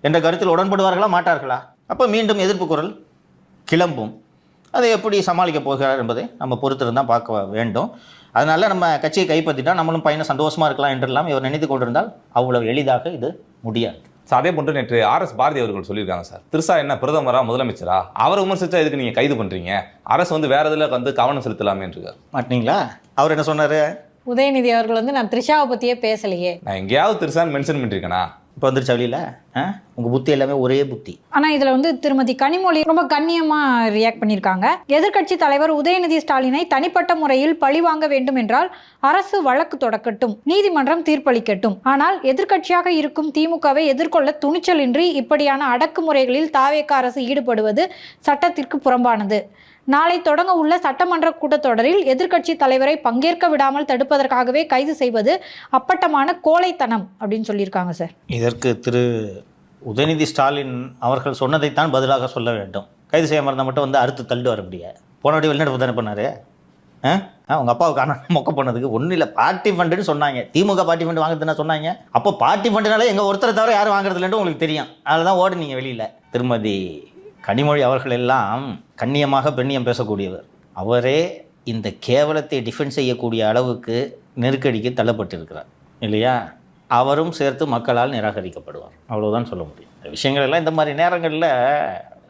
என்ற கருத்தில் உடன்படுவார்களா மாட்டார்களா? அப்போ மீண்டும் எதிர்ப்பு குரல் கிளம்பும். அதை எப்படி சமாளிக்க போகிறார் என்பதை நம்ம பொறுத்திருந்தான் பார்க்க வேண்டும். அதனால் நம்ம கட்சியை கைப்பற்றிட்டா நம்மளும் பையனை சந்தோஷமாக இருக்கலாம் என்றெல்லாம் இவர் நினைத்து கொண்டிருந்தால் அவ்வளவு எளிதாக இது முடியாது. சார் அதே போன்று நேற்று RS பாரதி அவர்கள் சொல்லியிருக்காங்க சார், திருசா என்ன பிரதமரா முதலமைச்சரா, அவரை விமர்சிச்சா எதுக்கு நீங்கள் கைது பண்ணுறீங்க, அரசு வந்து வேற இதில் வந்து கவனம் செலுத்தலாமே இருக்கார். மாட்டினீங்களா? அவர் என்ன சொன்னார்? உதயநிதி அவர்கள் வந்து நான் த்ரிஷாவை பற்றியே பேசலையே, நான் எங்கேயாவது திருசான்னு மென்ஷன் பண்ணியிருக்கேனா? இப்போ வந்துருச்சா வெளியில்? உங்கள் புத்தி எல்லாமே ஒரே புத்தி. ஆனால் இதில் வந்து திருமதி கனிமொழி ரொம்ப கண்ணியமாக ரியாக்ட் பண்ணியிருக்காங்க. எதிர்க்கட்சி தலைவர் உதயநிதி ஸ்டாலினை தனிப்பட்ட முறையில் பழிவாங்க வேண்டும் என்றால் அரசு வழக்கு தொடக்கட்டும், நீதிமன்றம் தீர்ப்பளிக்கட்டும். ஆனால் எதிர்க்கட்சியாக இருக்கும் திமுகவை எதிர்கொள்ள துணிச்சலின்றி இப்படியான அடக்குமுறைகளில் தாவேக அரசு ஈடுபடுவது சட்டத்திற்கு புறம்பானது. நாளை தொடங்க உள்ள சட்டமன்ற கூட்டத்தொடரில் எதிர்க்கட்சி தலைவரை பங்கேற்க விடாமல் தடுப்பதற்காகவே கைது செய்வது அப்பட்டமான கோழைத்தனம் அப்படின்னு சொல்லியிருக்காங்க சார். இதற்கு திரு உதயநிதி ஸ்டாலின் அவர்கள் சொன்னதைத்தான் பதிலாக சொல்ல வேண்டும். கைது செய்யாமல் இருந்தால் மட்டும் வந்து அறுத்து தள்ளு வர முடியாது. போனபடி வெளிநடப்பு தானே பண்ணார். அவங்க அப்பாவுக்கு ஆனால் மொக்க பண்ணதுக்கு ஒன்றும் இல்லை, பார்ட்டி ஃபண்டுன்னு சொன்னாங்க. திமுக பார்ட்டி ஃபண்டு வாங்குறதுன்னா சொன்னாங்க. அப்போ பார்ட்டி ஃபண்டுனால எங்கள் ஒருத்தரை தவிர யாரும் வாங்குறதுலன்ட்டு உங்களுக்கு தெரியும். அதில் தான் ஓடுனீங்க வெளியில். திருமதி கனிமொழி அவர்கள் எல்லாம் கண்ணியமாக பெண்ணியம் பேசக்கூடியவர். அவரே இந்த கேவலத்தை டிஃபெண்ட் செய்யக்கூடிய அளவுக்கு நெருக்கடிக்கு தள்ளப்பட்டிருக்கிறார் இல்லையா? அவரும் சேர்த்து மக்களால் நிராகரிக்கப்படுவார். அவ்வளோதான் சொல்ல முடியும். இந்த விஷயங்கள் எல்லாம் இந்த மாதிரி நேரங்களில்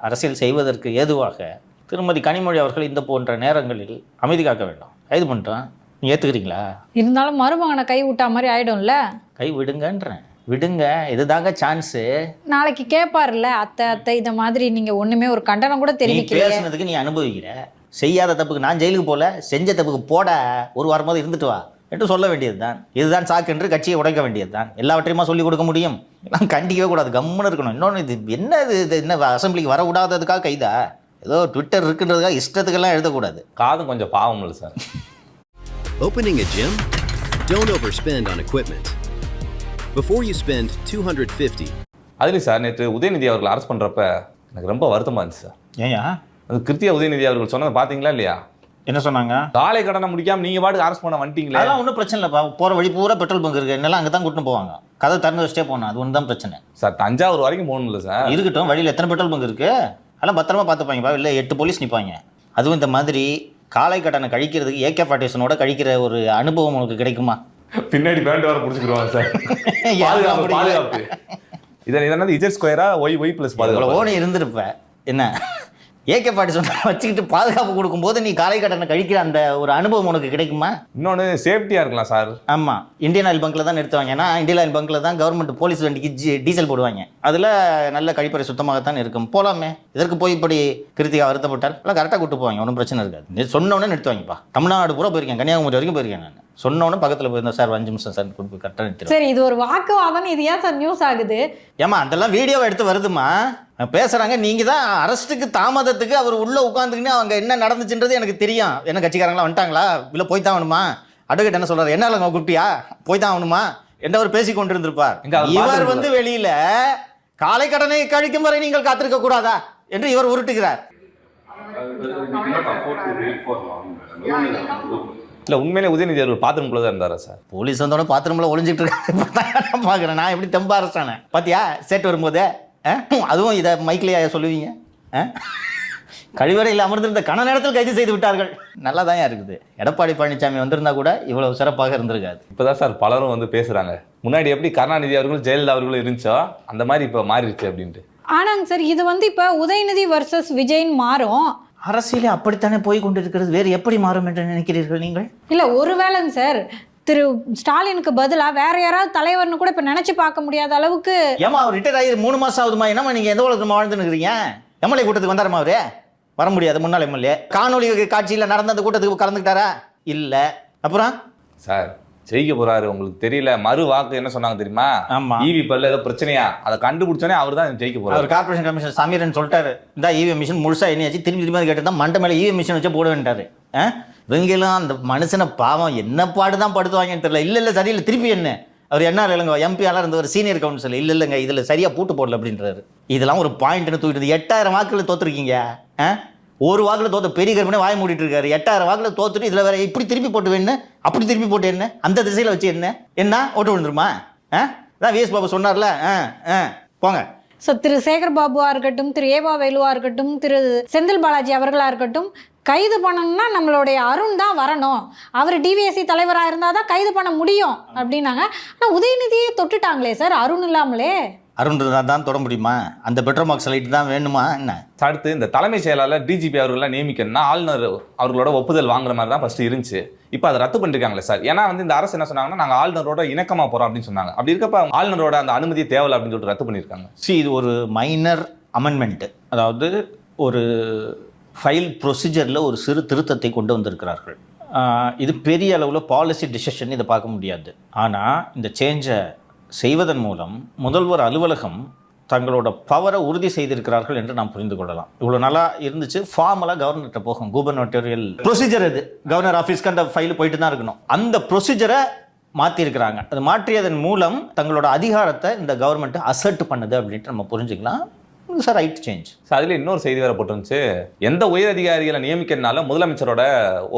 அரசியல் செய்வதற்கு ஏதுவாக திருமதி கனிமொழி அவர்கள் இந்த போன்ற நேரங்களில் அமைதி காக்க வேண்டும். கைது பண்ணிட்டோம், நீ ஏற்றுக்கிறீங்களா? இருந்தாலும் மருமகனை கை விட்டா மாதிரி ஆயிடும்ல. கை விடுங்கன்றேன், விடுங்க, இதுதாங்க சான்ஸு. நாளைக்கு கேட்பார்ல, அத்தை அத்தை இந்த மாதிரி நீங்க ஒண்ணுமே ஒரு கண்டனம் கூட தெரிவிக்கல, பேசுனதுக்கு நீ அனுபவிக்கிற, செய்யாத தப்புக்கு நான் ஜெயிலுக்கு போல, செஞ்ச தப்புக்கு போட ஒரு வாரமாவது இருந்துட்டு வா என்று சொல்ல வேண்டியது தான். இதுதான் சாக்கு என்று கட்சியை உடைக்க வேண்டியது தான். எல்லாவற்றையுமா சொல்லிக் கொடுக்க முடியும்? எல்லாம் கண்டிக்கவே கூடாது, கம்முன்னு இருக்கணும். இன்னொன்று இது என்ன, இது என்ன அசம்பிளிக்கு வர விடாததுக்காக கைதா? ஏதோ ட்விட்டர் இருக்குன்றதுக்காக இஷ்டத்துக்கெல்லாம் எழுதக்கூடாது. காதும் கொஞ்சம் பாவம் இல்லை sir. Opening a gym? Don't overspend on equipment. Before you spend $250. அதுலேயும் சார் நேற்று உதயநிதி அவர்கள் அரெஸ்ட் பண்ணுறப்ப எனக்கு ரொம்ப வருத்தமாக இருந்துச்சு சார். ஏயா அது கிருத்தியா உதயநிதி அவர்கள் சொன்னதை பார்த்தீங்களா இல்லையா? என்ன சொன்னாங்க? காலை கடனை முடிக்காமல் நீங்கள் பாட்டுக்கு அரெஸ்ட் பண்ண வந்துட்டீங்களா? அதெல்லாம் ஒன்றும் பிரச்சனை இல்லைப்பா. போகிற வழி பூரா பெட்ரோல் பங்க் இருக்குது, என்னெல்லாம் அங்கே தான் கூட்டின்னு போவாங்க. கதை திறந்து வச்சுட்டே போகணும், அது ஒன்று தான் பிரச்சனை. சார் தஞ்சாவூர் வரைக்கும் போகணும்ல சார்? இருக்கட்டும், வழியில் எத்தனை பெட்ரோல் பங்க் இருக்குது, அதெல்லாம் பத்திரமா பார்த்துப்பாங்கப்பா. இல்லை 8 போலீஸ் நிற்பாங்க. அதுவும் இந்த மாதிரி காலை கடனை கழிக்கிறதுக்கு AK-47 கழிக்கிற ஒரு அனுபவம் உங்களுக்கு கிடைக்குமா? பின்னாடி பேண்ட் வர பிடிச்சிக்கிடுவாங்க சார். பாதுகாப்பு இதை Z² Y++ பாதுகாப்பு ஓனி இருந்திருப்ப என்ன AK-47 வச்சுக்கிட்டு பாதுகாப்பு கொடுக்கும்போது நீ காலை கடனை கழிக்கிற அந்த ஒரு அனுபவம் உனக்கு கிடைக்குமா? இன்னொன்று சேஃப்டியாக இருக்கலாம் சார். ஆமாம், இந்தியன் ஆயில் பங்க்கில் தான் நிறுத்துவாங்க. ஏன்னா இந்தியன் ஆயில் பங்க்கில் தான் கவர்மெண்ட் போலீஸ் வண்டிக்கு டீசல் போடுவாங்க. அதில் நல்ல கழிப்பறை சுத்தமாகத்தான் இருக்கும். போகலாமே, இதற்கு போய் இப்படி கிருத்திகா வருத்தப்பட்டால் எல்லாம் கரெக்டாக கூட்டு போவாங்க, ஒன்றும் பிரச்சனை இருக்காது. சொன்னோன்னே நிறுத்துவாங்கப்பா. தமிழ்நாடு பூரா போயிருக்கேன், கன்னியாகுமரி வரைக்கும் போயிருக்கேன் நான். சொன்னோன்னு பக்கத்தில் போயிருந்தேன் சார், 5 நிமிஷம் சார் கொடுத்து கரெக்டாக நிறுத்துறேன். சரி, இது ஒரு வாக்குவாதம், இது ஏன் சார் நியூஸ் ஆகுது? ஏமா அதெல்லாம் வீடியோவை எடுத்து வருதுமா, பேசுகிறாங்க. நீங்கள் தான் அரெஸ்ட்டுக்கு தாமதத்துக்கு அவர் உள்ளே உட்காந்துக்கின்னு அவங்க என்ன நடந்துச்சுன்றது எனக்கு தெரியும். என்ன கட்சிக்காரங்களாம் வந்துட்டாங்களா, இல்லை போய் தான் ஆகணுமா, அட்வொகேட் என்ன சொல்கிறார், என்ன இல்லைங்க கூப்பிட்டியா, போய் தான் ஆகணுமா என்று அவர் பேசி கொண்டிருந்திருப்பார். இவர் வந்து வெளியில் காலை கடனை கழிக்கும் வரை நீங்கள் காத்திருக்க கூடாதா என்று இவர் உருட்டுகிறார். இல்லை உண்மையிலே உதயநிதி அவர் பாத்ரூம்குள்ளே தான் இருந்தாரா சார்? போலீஸ் வந்தோடனே பாத்ரூமில் ஒளிஞ்சிட்டு இருக்காரு பார்க்குறேன். நான் எப்படி தெம்பா அரசானே பார்த்தியா சேட்டு வரும்போதே. அதுவும் இதை மைக்கிலேயே சொல்லுவீங்க. கழிவறையில் அமர்ந்திருந்த கன நேரத்தில் கைது செய்து விட்டார்கள். நல்லா தான் இருக்குது. எடப்பாடி பழனிசாமி வந்திருந்தா கூட இவ்வளவு சிறப்பாக இருந்திருக்காது. இப்போதான் சார் பலரும் வந்து பேசுகிறாங்க, முன்னாடி எப்படி கருணாநிதி அவர்களும் ஜெயலலிதா அவர்களும் இருந்துச்சோ அந்த மாதிரி இப்போ மாறிடுச்சு அப்படின்ட்டு. ஆனாங்க சார், இது வந்து இப்போ உதயநிதி வர்சஸ் விஜய்ன்னு மாறும். அரசியலே அப்படித்தானே போய் கொண்டிருக்கிறது. வேறு எப்படி மாறும் என்று நினைக்கிறீர்கள் நீங்கள்? இல்லை ஒருவேளைங்க சார், திரு ஸ்டாலினுக்கு பதிலாக வேற யாராவது தலைவர்னு கூட இப்போ நினச்சி பார்க்க முடியாத அளவுக்கு. ஏமா அவர் ரிட்டையர் ஆகி 3 மாதம் ஆகுதுமா, என்னம்மா நீங்கள் எந்த உலகத்தில் வாழ்ந்துன்னு இருக்கிறீங்க? எம்எல்ஏ கூட்டத்துக்கு வந்தாரம்மா அவரு? வர முடியாது. முன்னாள் எம்எல்ஏ காணொலி காட்சியில் நடந்த அந்த கூட்டத்துக்கு கலந்துக்கிட்டாரா? இல்லை. அப்புறம் சார் ஜெயிக்க போறாரு, உங்களுக்கு தெரியல. மறு வாக்கு என்ன சொன்னாங்க தெரியுமா? ஆமா, ஈவி பல்ல ஏதோ பிரச்சனையா, அதை கண்டுபிடிச்சோன்னே அவர் தான் ஜெயிக்க போறாரு. அவர் கார்பரேஷன் கமிஷன் சமீரன் சொல்லிட்டாரு, இந்த இவிஎம் மிஷின் முழுசா எண்ணியாச்சு, திரும்பி கேட்டு தான் மண்டை மேலே இவிஎம் மிஷின் வச்சு போட வேண்டாரு. இவங்களும் அந்த மனுஷனை பாவம் என்ன பாடு தான் படுத்துவாங்கன்னு தெரியல. இல்லை சரியில்லை, திருப்பி என்ன அவர் என்ன இல்லைங்க எம்பியாலாம் இருந்த ஒரு சீனியர் கவுன்சில், இல்லைங்க இதில் சரியாக பூட்டு போடல அப்படின்றாரு. இதெல்லாம் ஒரு பாயிண்ட்னு தூக்கிட்டு 8000 வாக்குகள் தோத்துருக்கீங்க. ஒரு வாக்கில் தோத்த பெரிய கருமனே வாய் மூடிட்டு இருக்காரு. 8000 வாக்கில் தோத்துட்டு இதில் வேற இப்படி திருப்பி போட்டு வேணும், அப்படி திருப்பி போட்டு என்ன, அந்த திசையில் வச்சு என்ன ஓட்டு விழுந்துருமா? அதான் விஎஸ் பாபு சொன்னார்ல. போங்க. ஸோ திரு சேகர் பாபுவா இருக்கட்டும், திரு ஏவா வேலுவா இருக்கட்டும், திரு செந்தில் பாலாஜி அவர்களாக இருக்கட்டும், கைது பண்ணணும்னா நம்மளுடைய அருண் தான் வரணும், அவர் டிவிஎஸ்சி தலைவராக இருந்தால் தான் கைது பண்ண முடியும் அப்படின்னாங்க. ஆனால் உதயநிதியே தொட்டுட்டாங்களே சார், அருண் இல்லாமலே. அருண் தான் தொட முடியுமா? அந்த பெட்ரோல் மார்க்ஸ் லைட் தான் வேணுமா என்ன? அடுத்து இந்த தலைமைச் செயலாளர் டிஜிபி அவர்கள்லாம் நியமிக்கணும்னா ஆளுநர் அவர்களோட ஒப்புதல் வாங்குற மாதிரி தான் ஃபர்ஸ்ட் இருந்துச்சு. இப்போ அதை ரத்து பண்ணிருக்காங்களே சார். ஏன்னா வந்து இந்த அரசு என்ன சொன்னாங்கன்னா, நாங்கள் ஆளுநரோட இணக்கமா போறோம் அப்படின்னு சொன்னாங்க. அப்படி இருக்கப்ப ஆளுநரோட அந்த அனுமதி தேவை அப்படின்னு சொல்லிட்டு ரத்து பண்ணியிருக்காங்க. இது ஒரு மைனர் அமெண்ட்மெண்ட்டு, அதாவது ஒரு ஃபைல் ப்ரொசீஜரில் ஒரு சிறு திருத்தத்தை கொண்டு வந்திருக்கிறார்கள். இது பெரிய அளவில் பாலிசி டிசிஷன் இதை பார்க்க முடியாது. ஆனால் இந்த சேஞ்சை செய்வதன் மூலம் முதல்வர் அலுவலகம் தங்களோட பவரை உறுதி செய்திருக்கிறார்கள் என்று நாம் புரிந்து கொள்ளலாம். இவ்வளோ நல்லா இருந்துச்சு, ஃபார்மலாக கவர்னர்கிட்ட போகும், குபர்னட்டோரியல் ப்ரொசீஜர் இது, கவர்னர் ஆஃபீஸ்க்கு அந்த ஃபைல் போயிட்டு தான் இருக்கணும். அந்த ப்ரொசீஜரை மாற்றிருக்கிறாங்க. அது மாற்றியதன் மூலம் தங்களோட அதிகாரத்தை இந்த கவர்மெண்ட் அசர்ட் பண்ணுது அப்படின்ட்டு நம்ம புரிஞ்சுக்கலாம். Sir right change. அதில் இன்னொரு செய்தி வேற போட்டுருந்துச்சு, எந்த உயர் அதிகாரிகளை நியமிக்கிறதுனால முதலமைச்சரோட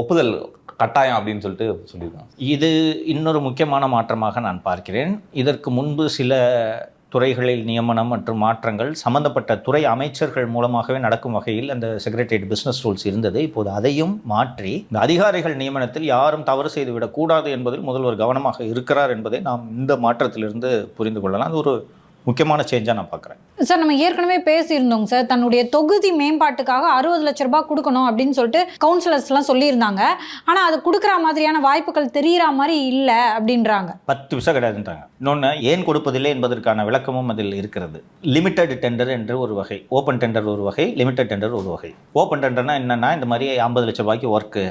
ஒப்புதல் கட்டாயம் அப்படின்னு சொல்லிட்டு சொல்லியிருக்காங்க. இது இன்னொரு முக்கியமான மாற்றமாக நான் பார்க்கிறேன். இதற்கு முன்பு சில துறைகளில் நியமனம் மற்றும் மாற்றங்கள் சம்பந்தப்பட்ட துறை அமைச்சர்கள் மூலமாகவே நடக்கும் வகையில் அந்த செக்ரட்டரியேட் பிஸ்னஸ் ரூல்ஸ் இருந்தது. இப்போது அதையும் மாற்றி இந்த அதிகாரிகள் நியமனத்தில் யாரும் தவறு செய்துவிடக்கூடாது என்பதில் முதல்வர் கவனமாக இருக்கிறார் என்பதை நாம் இந்த மாற்றத்திலிருந்து புரிந்து கொள்ளலாம். அது ஒரு முக்கியமான சேஞ்சாக நான் பார்க்குறேன். சார் நம்ம ஏற்கனவே பேசியிருந்தோங்க சார், தன்னுடைய தொகுதி மேம்பாட்டுக்காக 60 லட்ச ரூபாய் கொடுக்கணும் அப்படின்னு சொல்லிட்டு கவுன்சிலர்ஸ்லாம் சொல்லியிருந்தாங்க. ஆனால் அது கொடுக்குற மாதிரியான வாய்ப்புகள் தெரிகிற மாதிரி இல்லை அப்படின்றாங்க. 10 பைசா கிடையாதுன்றாங்க. இன்னொன்று ஏன் கொடுப்பதில்லை என்பதற்கான விளக்கமும் அதில் இருக்கிறது. லிமிட்டட் டெண்டர் என்று ஒரு வகை, ஓப்பன் டெண்டர் ஒரு வகை, லிமிட்டட் டெண்டர் ஒரு வகை. ஓப்பன் டெண்டர்னா என்னென்னா, இந்த மாதிரி 50 லட்ச ரூபாய்க்கு ஒர்க்கு,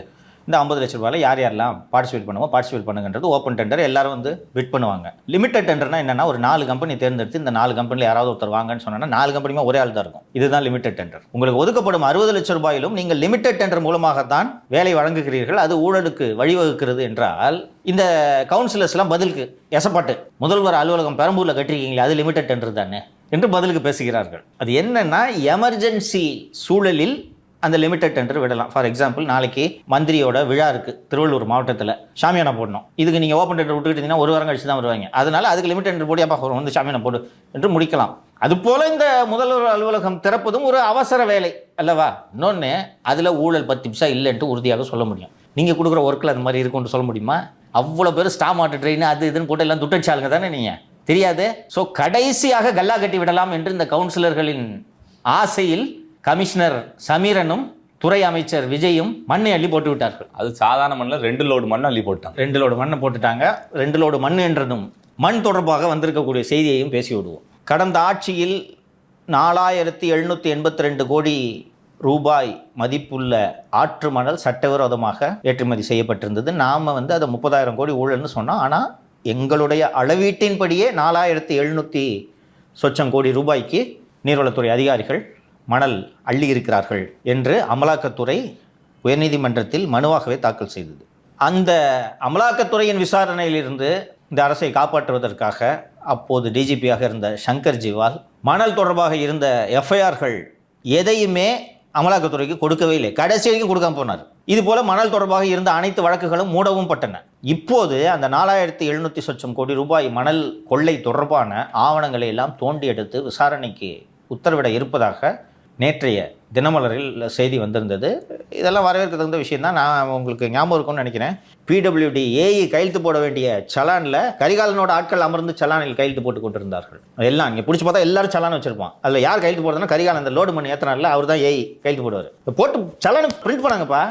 இந்த 50 லட்ச ரூபாயில் யாரெல்லாம் பார்ட்டிசிபேட் பண்ணுவோம், பார்ட்டிசிபேட் பண்ணுங்கன்றது ஓப்பன் டெண்டர், எல்லாரும் வந்து பிட் பண்ணுவாங்க. லிமிட்டட் டெண்டர்னா என்னன்னா, ஒரு 4 கம்பெனி தேர்ந்தெடுத்து இந்த 4 கம்பெனியில் யாராவது ஒருத்தர் வாங்கன்னு சொன்னா 4 கம்பெனியுமே ஒரே ஆள் தான் இருக்கும். இதுதான் லிமிட்டட் டெண்டர். உங்களுக்கு ஒதுக்கப்படும் 60 லட்ச ரூபாயிலும் நீங்கள் லிமிட்டட் டெண்டர் மூலமாகத்தான் வேலை வழங்குகிறீர்கள், அது ஊழலுக்கு வழிவகுக்கிறது என்றால் இந்த கவுன்சிலர்ஸ்லாம் பதிலுக்கு எசப்பாட்டு, முதல்வர் அலுவலகம் பெரம்பூரில் கட்டிருக்கீங்களே அது லிமிட்டட் டெண்டர் தானே என்று பதிலுக்கு பேசுகிறார்கள். அது என்னன்னா, எமர்ஜென்சி சூழலில் அந்த லிமிட்டட் டெண்டர் விடலாம். ஃபார் எக்ஸாம்பிள், நாளைக்கு மந்திரியோட விழா இருக்குது திருவள்ளூர் மாவட்டத்தில், ஷாமியானா போடணும். இதுக்கு நீங்கள் ஓப்பன் டெண்டர் விட்டுக்கிட்டீங்கன்னா 1 வாரம் கழிச்சு தான் வருவாங்க. அதனால அதுக்கு லிமிட்டட் டெண்டர் போடியாப்பா வந்து ஷாமியானா போடு என்று முடிக்கலாம். அதுபோல் இந்த முதல்வர் அலுவலகம் திறப்பதும் ஒரு அவசர வேலை அல்லவா? இன்னொன்று, அதில் ஊழல் 10 பைசா இல்லைன்ட்டு உறுதியாக சொல்ல முடியும். நீங்கள் கொடுக்குற ஒர்க்கில் அந்த மாதிரி இருக்கும்னு சொல்ல முடியுமா? அவ்வளோ பேர் ஸ்டார் மார்ட் ட்ரெயின் அது இதுன்னு போட்டு எல்லாம் துட்டடிச்சாளுங்க தானே நீங்கள், தெரியாது. ஸோ கடைசியாக கல்லா கட்டி விடலாம் என்று இந்த கவுன்சிலர்களின் ஆசையில் கமிஷனர் சமீரனும் துறை அமைச்சர் விஜயும் மண்ணை அள்ளி போட்டு விட்டார்கள். அது சாதாரண மண்ணில் 2 லோடு மண் அள்ளி போட்டாங்க. 2 லோடு மண்ணை போட்டுட்டாங்க. 2 லோடு மண் என்றதும் மண் தொடர்பாக வந்திருக்கக்கூடிய செய்தியையும் பேசி விடுவோம். கடந்த ஆட்சியில் 4782 கோடி ரூபாய் மதிப்புள்ள ஆற்று மணல் சட்டவிரோதமாக ஏற்றுமதி செய்யப்பட்டிருந்தது. நாம் வந்து அதை 30,000 கோடி ஊழல்னு சொன்னோம். ஆனால் எங்களுடைய அளவீட்டின்படியே 4700 சொச்சம் கோடி ரூபாய்க்கு நீர்வளத்துறை அதிகாரிகள் மணல் அள்ளி இருக்கிறார்கள் என்று அமலாக்கத்துறை உயர்நீதிமன்றத்தில் மனுவாகவே தாக்கல் செய்தது. அந்த அமலாக்கத்துறையின் விசாரணையிலிருந்து இந்த அரசை காப்பாற்றுவதற்காக அப்போது டிஜிபியாக இருந்த சங்கர் ஜிவால் மணல் தொடர்பாக இருந்த எஃப்ஐஆர்கள் எதையுமே அமலாக்கத்துறைக்கு கொடுக்கவே இல்லை. கடைசி வரைக்கும் கொடுக்காம போனார். இது போல மணல் தொடர்பாக இருந்த அனைத்து வழக்குகளும் மூடவும் பட்டன. இப்போது அந்த 4700 சொச்சம் கோடி ரூபாய் மணல் கொள்ளை தொடர்பான ஆவணங்களை எல்லாம் தோண்டி எடுத்து விசாரணைக்கு உத்தரவிட இருப்பதாக நேற்றைய தினமலரில் செய்தி வந்திருந்தது. இதெல்லாம் வரவேற்க தகுந்த விஷயம் தான். நான் உங்களுக்கு ஞாபகம் இருக்கும்னு நினைக்கிறேன், பிடபிள்யூடி ஏஇ கையெழுத்து போட வேண்டிய சலானில் கரிகாலனோட ஆட்கள் அமர்ந்து சலானில் கையெழுத்து போட்டு கொண்டிருந்தார்கள். எல்லாம் இங்கே பிடிச்சி பார்த்தா எல்லாரும் சலான் வச்சிருப்பான். அதில் யார் கையெழுத்து போடுறதுன்னா கரிகாலன் அந்த லோடு பண்ணி ஏற்றினார்ல அவர் தான் ஏஇ கையெழுத்து போடுவார். போட்டு சலானை பிரிண்ட் பண்ணாங்கப்பா.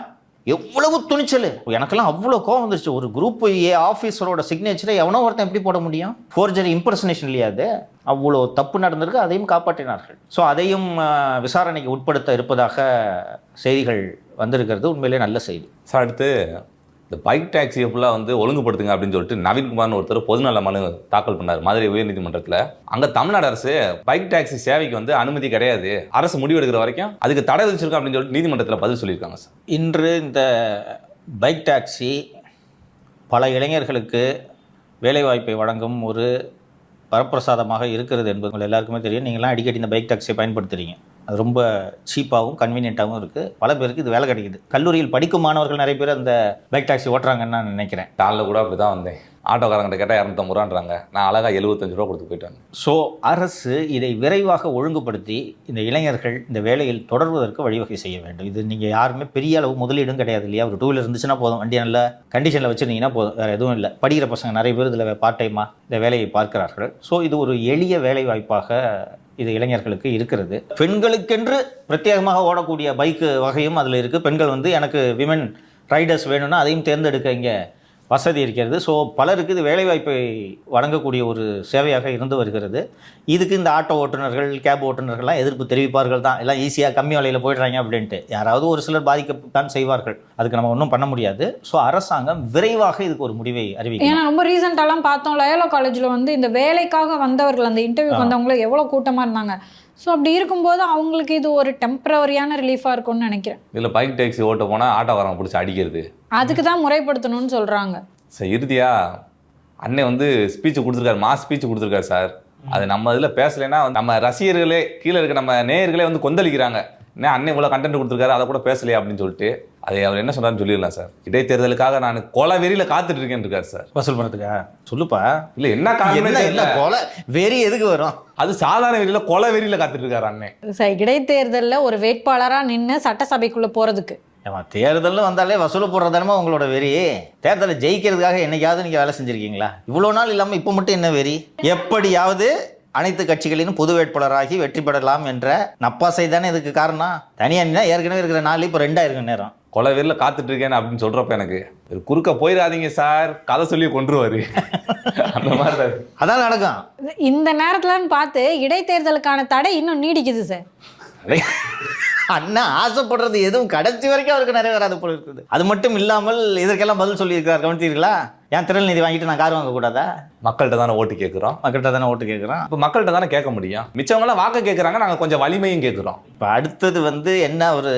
எவ்வளவு துணிச்சல்! எனக்கெல்லாம் அவ்வளோ கோவம் வந்துருச்சு. ஒரு குரூப் ஏ ஆஃபீஸரோட சிக்னேச்சரை எவனோ ஒருத்தன் எப்படி போட முடியும்? ஃபோர்ஜரி இம்பர்சனேஷன் இல்லையா அது? அவ்வளோ தப்பு நடந்திருக்கு. அதையும் காப்பாற்றினார்கள். ஸோ அதையும் விசாரணைக்கு உட்படுத்த இருப்பதாக செய்திகள் வந்திருக்கிறது. உண்மையிலே நல்ல செய்தி. சார், அடுத்து இந்த பைக் டாக்ஸியை ஃபுல்லாக வந்து ஒழுங்குபடுத்துங்க அப்படின்னு சொல்லிட்டு நவீன்குமார்னு ஒருத்தர் பொதுநல மனு தாக்கல் பண்ணார் மதுரை உயர்நீதிமன்றத்தில். அங்கே தமிழ்நாடு அரசு பைக் டாக்ஸி சேவைக்கு வந்து அனுமதி கிடையாது, அரசு முடிவெடுக்கிற வரைக்கும் அதுக்கு தடை விதிச்சிருக்கோம் அப்படின்னு சொல்லிட்டு நீதிமன்றத்தில் பதில் சொல்லியிருக்காங்க சார். இன்று இந்த பைக் டாக்ஸி பல இளைஞர்களுக்கு வேலைவாய்ப்பை வழங்கும் ஒரு வரப்பிரசாதமாக இருக்கிறது என்பது உங்கள் எல்லாருக்குமே தெரியும். நீங்களாம் அடிக்கடி இந்த பைக் டாக்ஸியை பயன்படுத்துகிறீங்க. அது ரொம்ப சீப்பாகவும் கன்வீனியண்ட்டாகவும் இருக்குது. பல பேருக்கு இது வேலை கிடைக்குது. கல்லூரியில் படிக்கும் மாணவர்கள் நிறைய பேர் அந்த பைக் டாக்ஸி ஓட்டுறாங்கன்னு நான் நினைக்கிறேன். காலையில் கூட அப்படி தான் வந்தேன். ஆட்டோக்காரங்கிட்ட கேட்டால் 250 ரூபான்றாங்க. நான் அழகாக 75 ரூபா கொடுத்து போயிட்டாங்க. ஸோ அரசு இதை விரைவாக ஒழுங்குபடுத்தி இந்த இளைஞர்கள் இந்த வேலையில் தொடர்வதற்கு வழிவகை செய்ய வேண்டும். இது நீங்கள் யாருமே பெரிய அளவு முதலீடும் கிடையாது இல்லையா? ஒரு 2 வீலர் இருந்துச்சுன்னா போதும், வண்டியை நல்ல கண்டிஷனில் வச்சுருந்தீங்கன்னா போதும், வேறு எதுவும் இல்லை. படிக்கிற பசங்க நிறைய பேர் இதில் பார்ட் டைமாக இந்த வேலையை பார்க்கிறார்கள். ஸோ இது ஒரு எளிய வேலை வாய்ப்பாக இது இளைஞர்களுக்கு இருக்கிறது. பெண்களுக்கென்று பிரத்யேகமாக ஓடக்கூடிய பைக்கு வகையும் அதில் இருக்குது. பெண்கள் வந்து எனக்கு விமன் ரைடர்ஸ் வேணும்னா அதையும் தேர்ந்தெடுக்க இங்கே வசதி இருக்கிறது. ஸோ பலருக்கு இது வேலைவாய்ப்பை வழங்கக்கூடிய ஒரு சேவையாக இருந்து வருகிறது. இதுக்கு இந்த ஆட்டோ ஓட்டுநர்கள், கேப் ஓட்டுநர்கள்லாம் எதிர்ப்பு தெரிவிப்பார்கள் தான். எல்லாம் ஈஸியாக கம்மி விலையில் போயிடுறாங்க அப்படின்ட்டு. யாராவது ஒரு சிலர் பாதிக்கத்தான் செய்வார்கள். அதுக்கு நம்ம ஒன்றும் பண்ண முடியாது. ஸோ அரசாங்கம் விரைவாக இதுக்கு ஒரு முடிவை அறிவிக்கும். ஏன்னா ரொம்ப ரீசெண்டாலாம் பார்த்தோம், லயோலா காலேஜில் வந்து இந்த வேலைக்காக வந்தவர்கள், அந்த இன்டர்வியூக்கு வந்தவங்களும் எவ்வளோ கூட்டமாக இருந்தாங்க. ஸோ அப்படி இருக்கும்போது அவங்களுக்கு இது ஒரு டெம்பரவரியான ரிலீஃபாக இருக்கும்னு நினைக்கிறேன். இதில் பைக் டாக்ஸி ஓட்ட போனால் ஆட்டோக்காரங்க பிடிச்சி அடிக்கிறது, அதுக்கு தான் முறைப்படுத்தணும்னு சொல்கிறாங்க. சார் இறுதியா அண்ணன் வந்து ஸ்பீச் கொடுத்துருக்காரு, மாஸ் ஸ்பீச் கொடுத்துருக்காரு சார். அது நம்ம இதில் பேசலைன்னா நம்ம ரசிகர்களே, கீழே இருக்க நம்ம நேயர்களே வந்து கொந்தளிக்கிறாங்க. என்ன அண்ணன் இவ்வளோ கண்டென்ட் கொடுத்துருக்காரு, அதை கூட பேசலையா அப்படின்னு சொல்லிட்டு. அதை அவர் என்ன சொல்கிறாருன்னு சொல்லிடலாம் சார். இடைத்தேர்தலுக்காக நான் கொலை வெறியில் காத்துட்டு இருக்கேன்னு இருக்காரு சார். வசூல் பண்ணதுக்கா? சொல்லுப்பா. இல்லை என்ன காரணம் இல்லை, கொலை வெறி எதுக்கு வரும்? அது சாதாரண வெறியில் கொலை வெறியில் காத்துட்டு இருக்காரு அண்ணன். சார் இடைத்தேர்தலில் ஒரு வேட்பாளராக நின்று சட்டசபைக்குள்ளே போகிறதுக்கு தேர்தலில் வந்தாலே வசூல் போடுறதானமா உங்களோட வெறி? தேர்தலை ஜெயிக்கிறதுக்காக என்னைக்காவது நீங்கள் வேலை செஞ்சுருக்கீங்களா? இவ்வளோ நாள் இல்லாமல் இப்போ மட்டும் என்ன வெறி? எப்படியாவது அனைத்து கட்சிகளிலும் பொது வேட்பாளராகி வெற்றி பெறலாம் என்ற நப்பாசை தானே இதுக்கு காரணம். தனியா ஏற்கனவே இருக்கிற 4 இப்போ 2 இருக்கிற நேரம் கொலை வெறியில் காத்துட்டு இருக்கேன் அப்படின்னு சொல்றப்ப எனக்கு குறுக்க போயிடாதீங்க சார், கதை சொல்லி கொண்டுருவாரு. அந்த மாதிரி அதான் நடக்கும். இந்த நேரத்துலன்னு பார்த்து இடைத்தேர்தலுக்கான தடை இன்னும் நீடிக்குது சார். அண்ணா ஆசைப்படுறது எதுவும் கடைசி வரைக்கும் அவருக்கு நிறைவேறாது போல இருக்குது. அது மட்டும் இல்லாமல் இதற்கெல்லாம் பதில் சொல்லியிருக்கிறார், கவனித்தீர்களா? ஏன் திரள் நிதி வாங்கிட்டு நான் கார் வாங்கக்கூடாதா? மக்கள்கிட்ட தானே ஓட்டு கேட்குறோம். மக்கள்கிட்ட தானே ஓட்டு கேட்குறோம். இப்போ மக்கள்கிட்ட தானே கேட்க முடியும். மிச்சவங்களாம் வாக்கு கேட்குறாங்க, நாங்கள் கொஞ்சம் வலிமையும் கேட்குறோம். இப்போ அடுத்தது வந்து என்ன ஒரு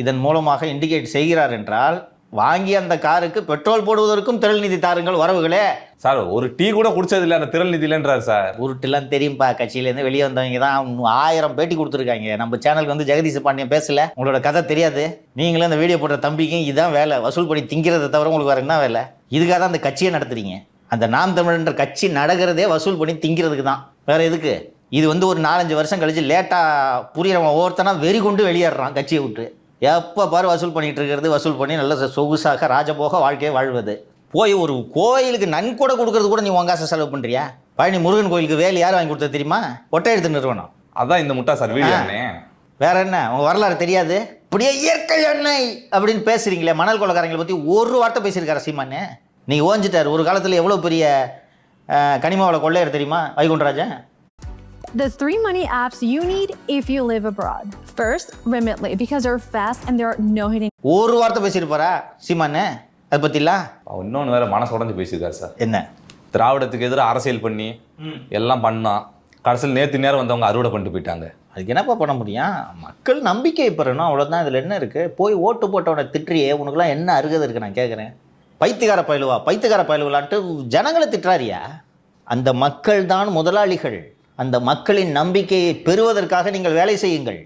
இதன் மூலமாக இண்டிகேட் செய்கிறார் என்றால், வாங்கி அந்த காருக்கு பெட்ரோல் போடுவதற்கும் திரள் நிதி தாருங்கள் வரவுகளே. சார் ஒரு டீ கூட குடிச்சது இல்லை அந்த திரள் நிதியிலன்றார் சார். உருட்டுலாம் தெரியும்பா, கட்சியிலேருந்து வெளியே வந்தவங்க தான் 1000 பேட்டி கொடுத்துருக்காங்க. நம்ம சேனலுக்கு வந்து ஜெகதீஷ் பாண்டியன் பேசல, உங்களோட கதை தெரியாது. நீங்களும் அந்த வீடியோ போடுற தம்பிக்கும் இதுதான் வேலை, வசூல் பண்ணி திங்கிறத தவிர உங்களுக்கு வேறு என்ன வேலை? இதுக்காக தான் அந்த கட்சியை நடத்துறீங்க. அந்த நாம் தமிழன்ற கட்சி நடக்கிறதே வசூல் பண்ணி திங்கிறதுக்கு தான், வேறு எதுக்கு? இது வந்து ஒரு 4-5 வருஷம் கழிச்சு லேட்டாக புரியறவன் ஒவ்வொருத்தனா வெறி கொண்டு வெளியேறான் கட்சியை விட்டு. எப்போ பாரு வசூல் பண்ணிகிட்டு இருக்கிறது, வசூல் பண்ணி நல்ல சொகுசாக ராஜபோக வாழ்க்கையை வாழ்வது. போய் ஒரு கோயிலுக்கு நன்கொடை கொடுக்கறது கூட நீ உங்காசை செலவு பண்ணுறியா? பழனி முருகன் கோயிலுக்கு வேலை யார் வாங்கி கொடுத்தது தெரியுமா? ஒட்டை எடுத்து நிறுவனம். அதான் இந்த முட்டா சார் வீடியோ. வேற என்ன உங்கள் வரலாறு தெரியாது? இப்படியே இயற்கை எண்ணெய் அப்படின்னு பேசுகிறீங்களே, மணல் கொள்ளைக்காரங்களை பற்றி ஒரு வார்த்தை பேசியிருக்காரு சீமானு? நீங்கள் ஓஞ்சிட்டார். ஒரு காலத்தில் எவ்வளோ பெரிய கனிமாவள கொள்ளையர் தெரியுமா Vaikundarajan? The 3 money apps you need if you live abroad. First, Remitly, because they're fast and there are no hidden. ஒரு வார்த்தை பேசியிருப்பாரா சீமானு அதை பற்றிலாம்? இன்னொன்று வேற மனசு உடஞ்சு பேசியிருக்காரு சார். என்ன? திராவிடத்துக்கு எதிராக அரசியல் பண்ணி எல்லாம் பண்ணான். கடைசியில் நேற்று நேரம் வந்தவங்க அறுவடை பண்ணிட்டு போயிட்டாங்க. அதுக்கு என்னப்பா பண்ண முடியும்? மக்கள் நம்பிக்கை பெறணும், அவ்வளோதான். இதில் என்ன இருக்குது? போய் ஓட்டு போட்டவனை திட்டுறியே, உனக்குலாம் என்ன அருகதை இருக்குது நான் கேட்குறேன். பைத்தியக்கார பயலுவான்ட்டு ஜனங்களை திட்டுறாரியா? அந்த மக்கள் தான் முதலாளிகள். அந்த மக்களின் நம்பிக்கையை பெறுவதற்காக நீங்கள் வேலை செய்யுங்கள்.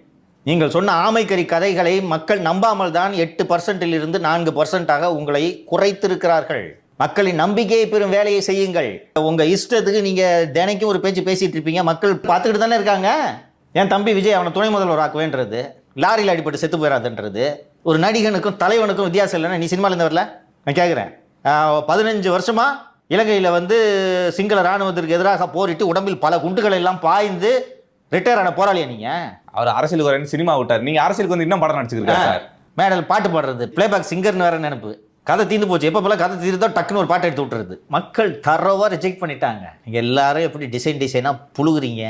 நீங்கள் சொன்ன ஆமைக்கறி கதைகளை மக்கள் நம்பாமல் தான் 8%லிருந்து 4%ஆக உங்களை குறைத்திருக்கிறார்கள். மக்களின் நம்பிக்கையை பெறும் வேலையை செய்யுங்கள். உங்கள் இஷ்டத்துக்கு நீங்கள் தினைக்கும் ஒரு பேச்சு பேசிகிட்டு இருப்பீங்க, மக்கள் பார்த்துக்கிட்டு தானே இருக்காங்க. என் தம்பி விஜய் அவனை துணை முதல்வர் ஆக்குவேன்றது, லாரியில் அடிப்பட்டு செத்து போயிடாதுன்றது, ஒரு நடிகனுக்கும் தலைவனுக்கும் வித்தியாசம் இல்லைன்னா நீ சினிமாலேருந்து வரல? நான் கேட்குறேன். 15 வருஷமாக இலங்கையில் சிங்கள இராணுவத்திற்கு எதிராக போரிட்டு உடம்பில் பல குண்டுகள் எல்லாம் பாய்ந்து ரிட்டையர் ஆன போராளியா நீங்கள்? அவர் அரசியலுக்கு வரேன்னு சினிமா விட்டார். நீங்கள் அரசியலுக்கு வந்து இன்னும் படம் நடிச்சுக்கிறீங்க சார். மேடல் பாட்டு பாடுறது, பிளேபேக் சிங்கர்னு வேற நினைப்பு. கதை தீர்ந்து போச்சு. எப்போ போல கதை தீர்ந்தோ டக்குன்னு ஒரு பாட்டை எடுத்து விட்டுறது. மக்கள் தரவாக ரிஜெக்ட் பண்ணிட்டாங்க. நீங்கள் எல்லாரும் எப்படி டிசைனாக புழுகுறீங்க,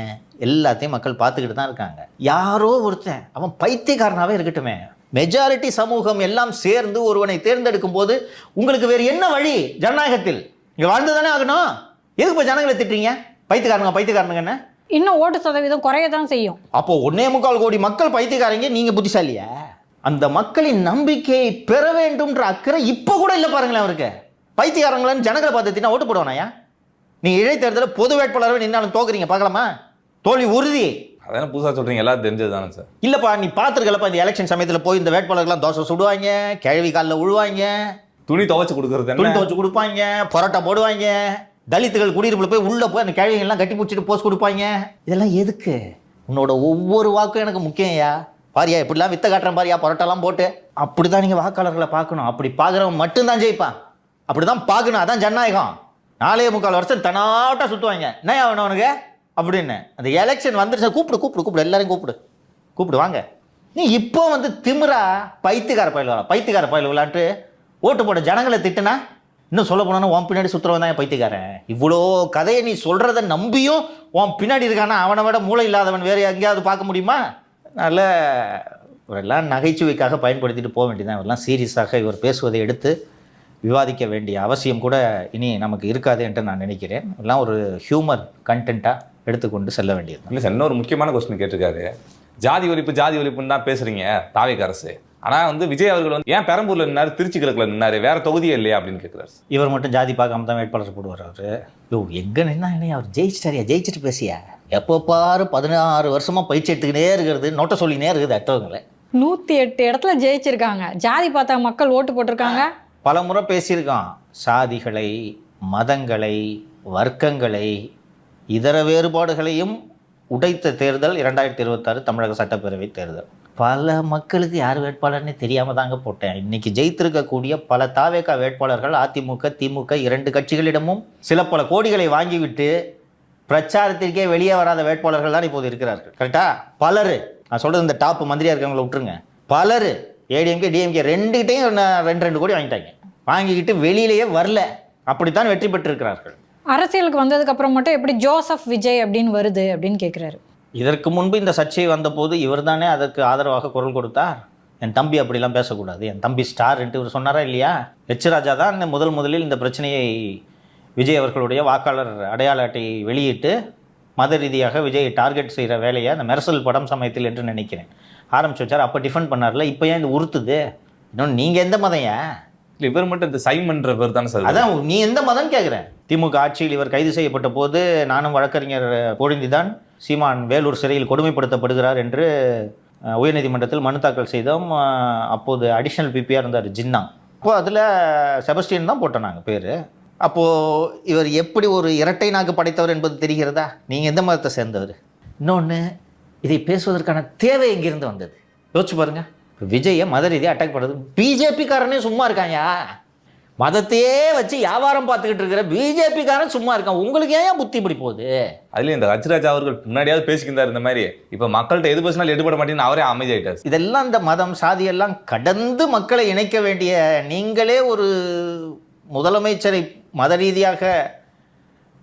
எல்லாத்தையும் மக்கள் பார்த்துக்கிட்டு தான் இருக்காங்க. யாரோ ஒருத்தன் அவன் பைத்தியக்காரனாகவே இருக்கட்டுமே, மெஜாரிட்டி சமூகம் எல்லாம் சேர்ந்து ஒருவனை தேர்ந்தெடுக்கும் போது உங்களுக்கு வேறு என்ன வழி? ஜனநாயகத்தில் இங்கே வாழ்ந்து தானே ஆகணும். எதுக்கு இப்போ ஜனங்களை திட்டுறீங்க? பைத்தியக்காரனுங்கன்னு இன்னும் ஓட்டு சதவீதம் குறைய தான் செய்யும். அப்போ 1.25 கோடி மக்கள் பைத்தியக்காரங்க, நீங்க புத்திசாலியா? அந்த மக்களின் நம்பிக்கையை பெற வேண்டும்ன்ற அக்கறை இப்போ கூட இல்லை பாருங்களேன் அவருக்கு. பைத்தியக்காரங்களான்னு ஜனங்களை பார்த்து ஓட்டு போடுவானாயா? நீங்க இடைத்தேர்தலில் பொது வேட்பாளர்கள் நின்னாலும் தோக்குறீங்க, பார்க்கலாமா? தோல்வி உறுதி. அதான் புதுசாக சொல்றீங்க, எல்லாரும் தெரிஞ்சது தானே சார். இல்லப்பா, நீ பார்த்துருக்கலப்பா, இந்த எலெக்ஷன் சமயத்தில் போய் இந்த வேட்பாளர்கள்லாம் தோசை சுடுவாங்க, கிழவி காலில் விழுவாங்க, துணி துவைச்சு கொடுக்கறது, துணி துவைச்சு கொடுப்பாங்க, பரோட்டா போடுவாங்க, தலித்துகள் குடியிருப்புல போய் உள்ளே போய் அந்த கிழவிகள்லாம் கட்டி பிடிச்சிட்டு போஸ்ட் கொடுப்பாங்க. இதெல்லாம் எதுக்கு? உன்னோட ஒவ்வொரு வாக்கும் எனக்கு முக்கியம்யா. பாரியா இப்படிலாம் வித்த காட்டுறேன் பாரியா, பரோட்டாலாம் போட்டு. அப்படி தான் நீங்கள் வாக்காளர்களை பார்க்கணும். அப்படி பார்க்குறவன் மட்டும்தான் ஜெயிப்பான். அப்படி தான் பார்க்கணும். அதான் ஜனநாயகம். 4.25 வருஷம் தனாவட்டா சுற்றுவாங்க. என்ன ஆகணும் அவனுக்கு அப்படின்னு. அந்த எலெக்ஷன் வந்துருச்சு, கூப்பிடு எல்லாரையும் கூப்பிடு வாங்க. நீ இப்போ திமிரா பைத்தியக்கார பயல் விளாட்டு ஓட்டு போட ஜனங்களை திட்டுனா, இன்னும் சொல்ல போனா உன் பின்னாடி சுற்றுறவன் தான் பைத்தியக்காரன். இவ்வளோ கதையை நீ சொல்கிறத நம்பியும் உன் பின்னாடி இருக்கானா அவனை விட மூளை இல்லாதவன் வேறு எங்கேயாவது பார்க்க முடியுமா? அதனால் இவரெல்லாம் நகைச்சுவைக்காக பயன்படுத்திட்டு போக வேண்டியதான். இவரெல்லாம் சீரியஸாக இவர் பேசுவதை எடுத்து விவாதிக்க வேண்டிய அவசியம் கூட இனி நமக்கு இருக்காது என்று நான் நினைக்கிறேன். எல்லாம் ஒரு ஹியூமர் கண்டென்ட்டாக எடுத்துக்கொண்டு செல்ல வேண்டியது. இல்லை சார், இன்னொரு முக்கியமான கொஸ்டின் கேட்டிருக்காரு. ஜாதி ஒழிப்புன்னு தான் பேசுறீங்க தாவேக அரசு. ஆனால் விஜய் அவர்கள் ஏன் பெரம்பூரில் நின்னாரு, திருச்சி கிழக்கில் நின்னாரு, வேற தொகுதியே இல்லையா அப்படின்னு கேட்குறாரு. இவர் மட்டும் ஜாதி பார்க்காம தான் வேட்பாளர் போடுவார். அவர் எங்கே நின்னா என்ன, அவர் ஜெயிச்சிட்டு பேசியா? எப்போ பாரு 16 வருஷமா பயிற்சி எடுத்துக்கினே இருக்கிறது, நோட்டை சொல்லினே இருக்குது அடுத்தவங்களை. 108 இடத்துல ஜெயிச்சிருக்காங்க. ஜாதி பார்த்தா மக்கள் ஓட்டு போட்டிருக்காங்க. பல முறை பேசியிருக்கான். சாதிகளை, மதங்களை, வர்க்கங்களை, இதர வேறுபாடுகளையும் உடைத்த தேர்தல் 2026 தமிழக சட்டப்பேரவை தேர்தல். பல மக்களுக்கு யார் வேட்பாளர்னே தெரியாமல் தாங்க போட்டேன். இன்னைக்கு ஜெயித்திருக்கக்கூடிய பல தாவேகா வேட்பாளர்கள் அதிமுக, திமுக 2 கட்சிகளிடமும் பல கோடிகளை வாங்கிவிட்டு பிரச்சாரத்திற்கே வெளியே வராத வேட்பாளர்கள் தான் இப்போது இருக்கிறார்கள். கரெக்டா? பலர், நான் சொல்கிறது இந்த டாப் மந்திரியாக இருக்கவங்களை விட்டுருங்க, பலர் ஏடிஎம்கே டிஎம்கே 2கிட்டையும் 2 கோடி வாங்கிட்டாங்க. வாங்கிக்கிட்டு வெளியிலேயே வரல. அப்படித்தான் வெற்றி பெற்றிருக்கிறார்கள். அரசியலுக்கு வந்ததுக்கு அப்புறம் மட்டும் எப்படி ஜோசப் விஜய் அப்படின்னு வருது அப்படின்னு கேட்குறாரு. இதற்கு முன்பு இந்த சர்ச்சை வந்தபோது இவர் தானே அதற்கு ஆதரவாக குரல் கொடுத்தார். என் தம்பி அப்படிலாம் பேசக்கூடாது, என் தம்பி ஸ்டார்ன்ட்டு இவர் சொன்னாரா இல்லையா? எச் ராஜா தான் முதலில் இந்த பிரச்சனையை விஜய் அவர்களுடைய வாக்காளர் அடையாள அட்டையை வெளியிட்டு மத ரீதியாக விஜய் டார்கெட் செய்கிற வேலையை அந்த மெர்சல் படம் சமயத்தில் என்று நினைக்கிறேன் ஆரம்பிச்சு வச்சார். அப்போ டிஃபெண்ட் பண்ணார்ல, இப்போ ஏன் இது உறுத்துது? இன்னொன்று நீங்கள் எந்த மதம்? இல்லை, இவர் மட்டும் இந்த சைமன்ற பேர் தானே சார். அதான் நீ எந்த மதம்னு கேட்குறேன். திமுக ஆட்சியில் இவர் கைது செய்யப்பட்ட போது நானும் வழக்கறிஞர் பொழிந்துதான் சீமான் வேலூர் சிறையில் கொடுமைப்படுத்தப்படுகிறார் என்று உயர்நீதிமன்றத்தில் மனு தாக்கல் செய்தோம். அப்போது அடிஷ்னல் பிபிஆர் இருந்தார் ஜின்னா. அப்போது அதில் செபஸ்டியன் தான் போட்டோம் நாங்கள் பேர். அப்போது இவர் எப்படி ஒரு இரட்டை நாக்கு படைத்தவர் என்பது தெரிகிறதா? நீங்கள் எந்த மதத்தை சேர்ந்தவர்? இன்னொன்று, இதை பேசுவதற்கான தேவை எங்கிருந்து வந்தது யோசிச்சு பாருங்க. விஜயை மத ரீதியாக அட்டாக் பண்ணுறது பிஜேபிக்காரனே சும்மா இருக்காங்க. மதத்தையே வச்சு வியாபாரம் பார்த்துக்கிட்டு இருக்கிற பிஜேபிக்காரன் சும்மா இருக்கான். உங்களுக்கு ஏன் புத்தி இப்படி போகுது? அதுலேயும் இந்த ஹச்ராஜா அவர்கள் முன்னாடியாவது பேசிக்கிட்டார் இந்த மாதிரி. இப்போ மக்கள்கிட்ட எது பேசினாலும் எடுபட மாட்டேன்னு அவரே அமைதியாயிட்டார். இதெல்லாம் இந்த மதம் சாதியெல்லாம் கடந்து மக்களை இணைக்க வேண்டிய நீங்களே ஒரு முதலமைச்சரை மத ரீதியாக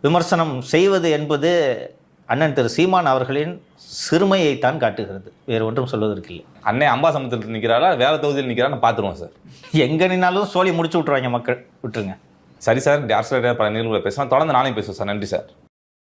விமர்சனம் செய்வது என்பது அண்ணன் திரு சீமான் அவர்களின் சிறுமையைத்தான் காட்டுகிறது, வேறு ஒன்றும் சொல்வதற்கு இல்லை. அண்ணன் அம்பாசமுத்திரத்தில் நிற்கிறாரா வேற தொகுதியில் நிற்கிறான்னு பார்த்துருவோம் சார். எங்கே நின்னாலும் சோழி முடிச்சு விட்ருவாங்க மக்கள். விட்டுருங்க. சரி சார், அரசியல் பல நிகழ்வுகளை பேசலாம். தொடர்ந்து நாளையும் பேசுவோம் சார். நன்றி சார்.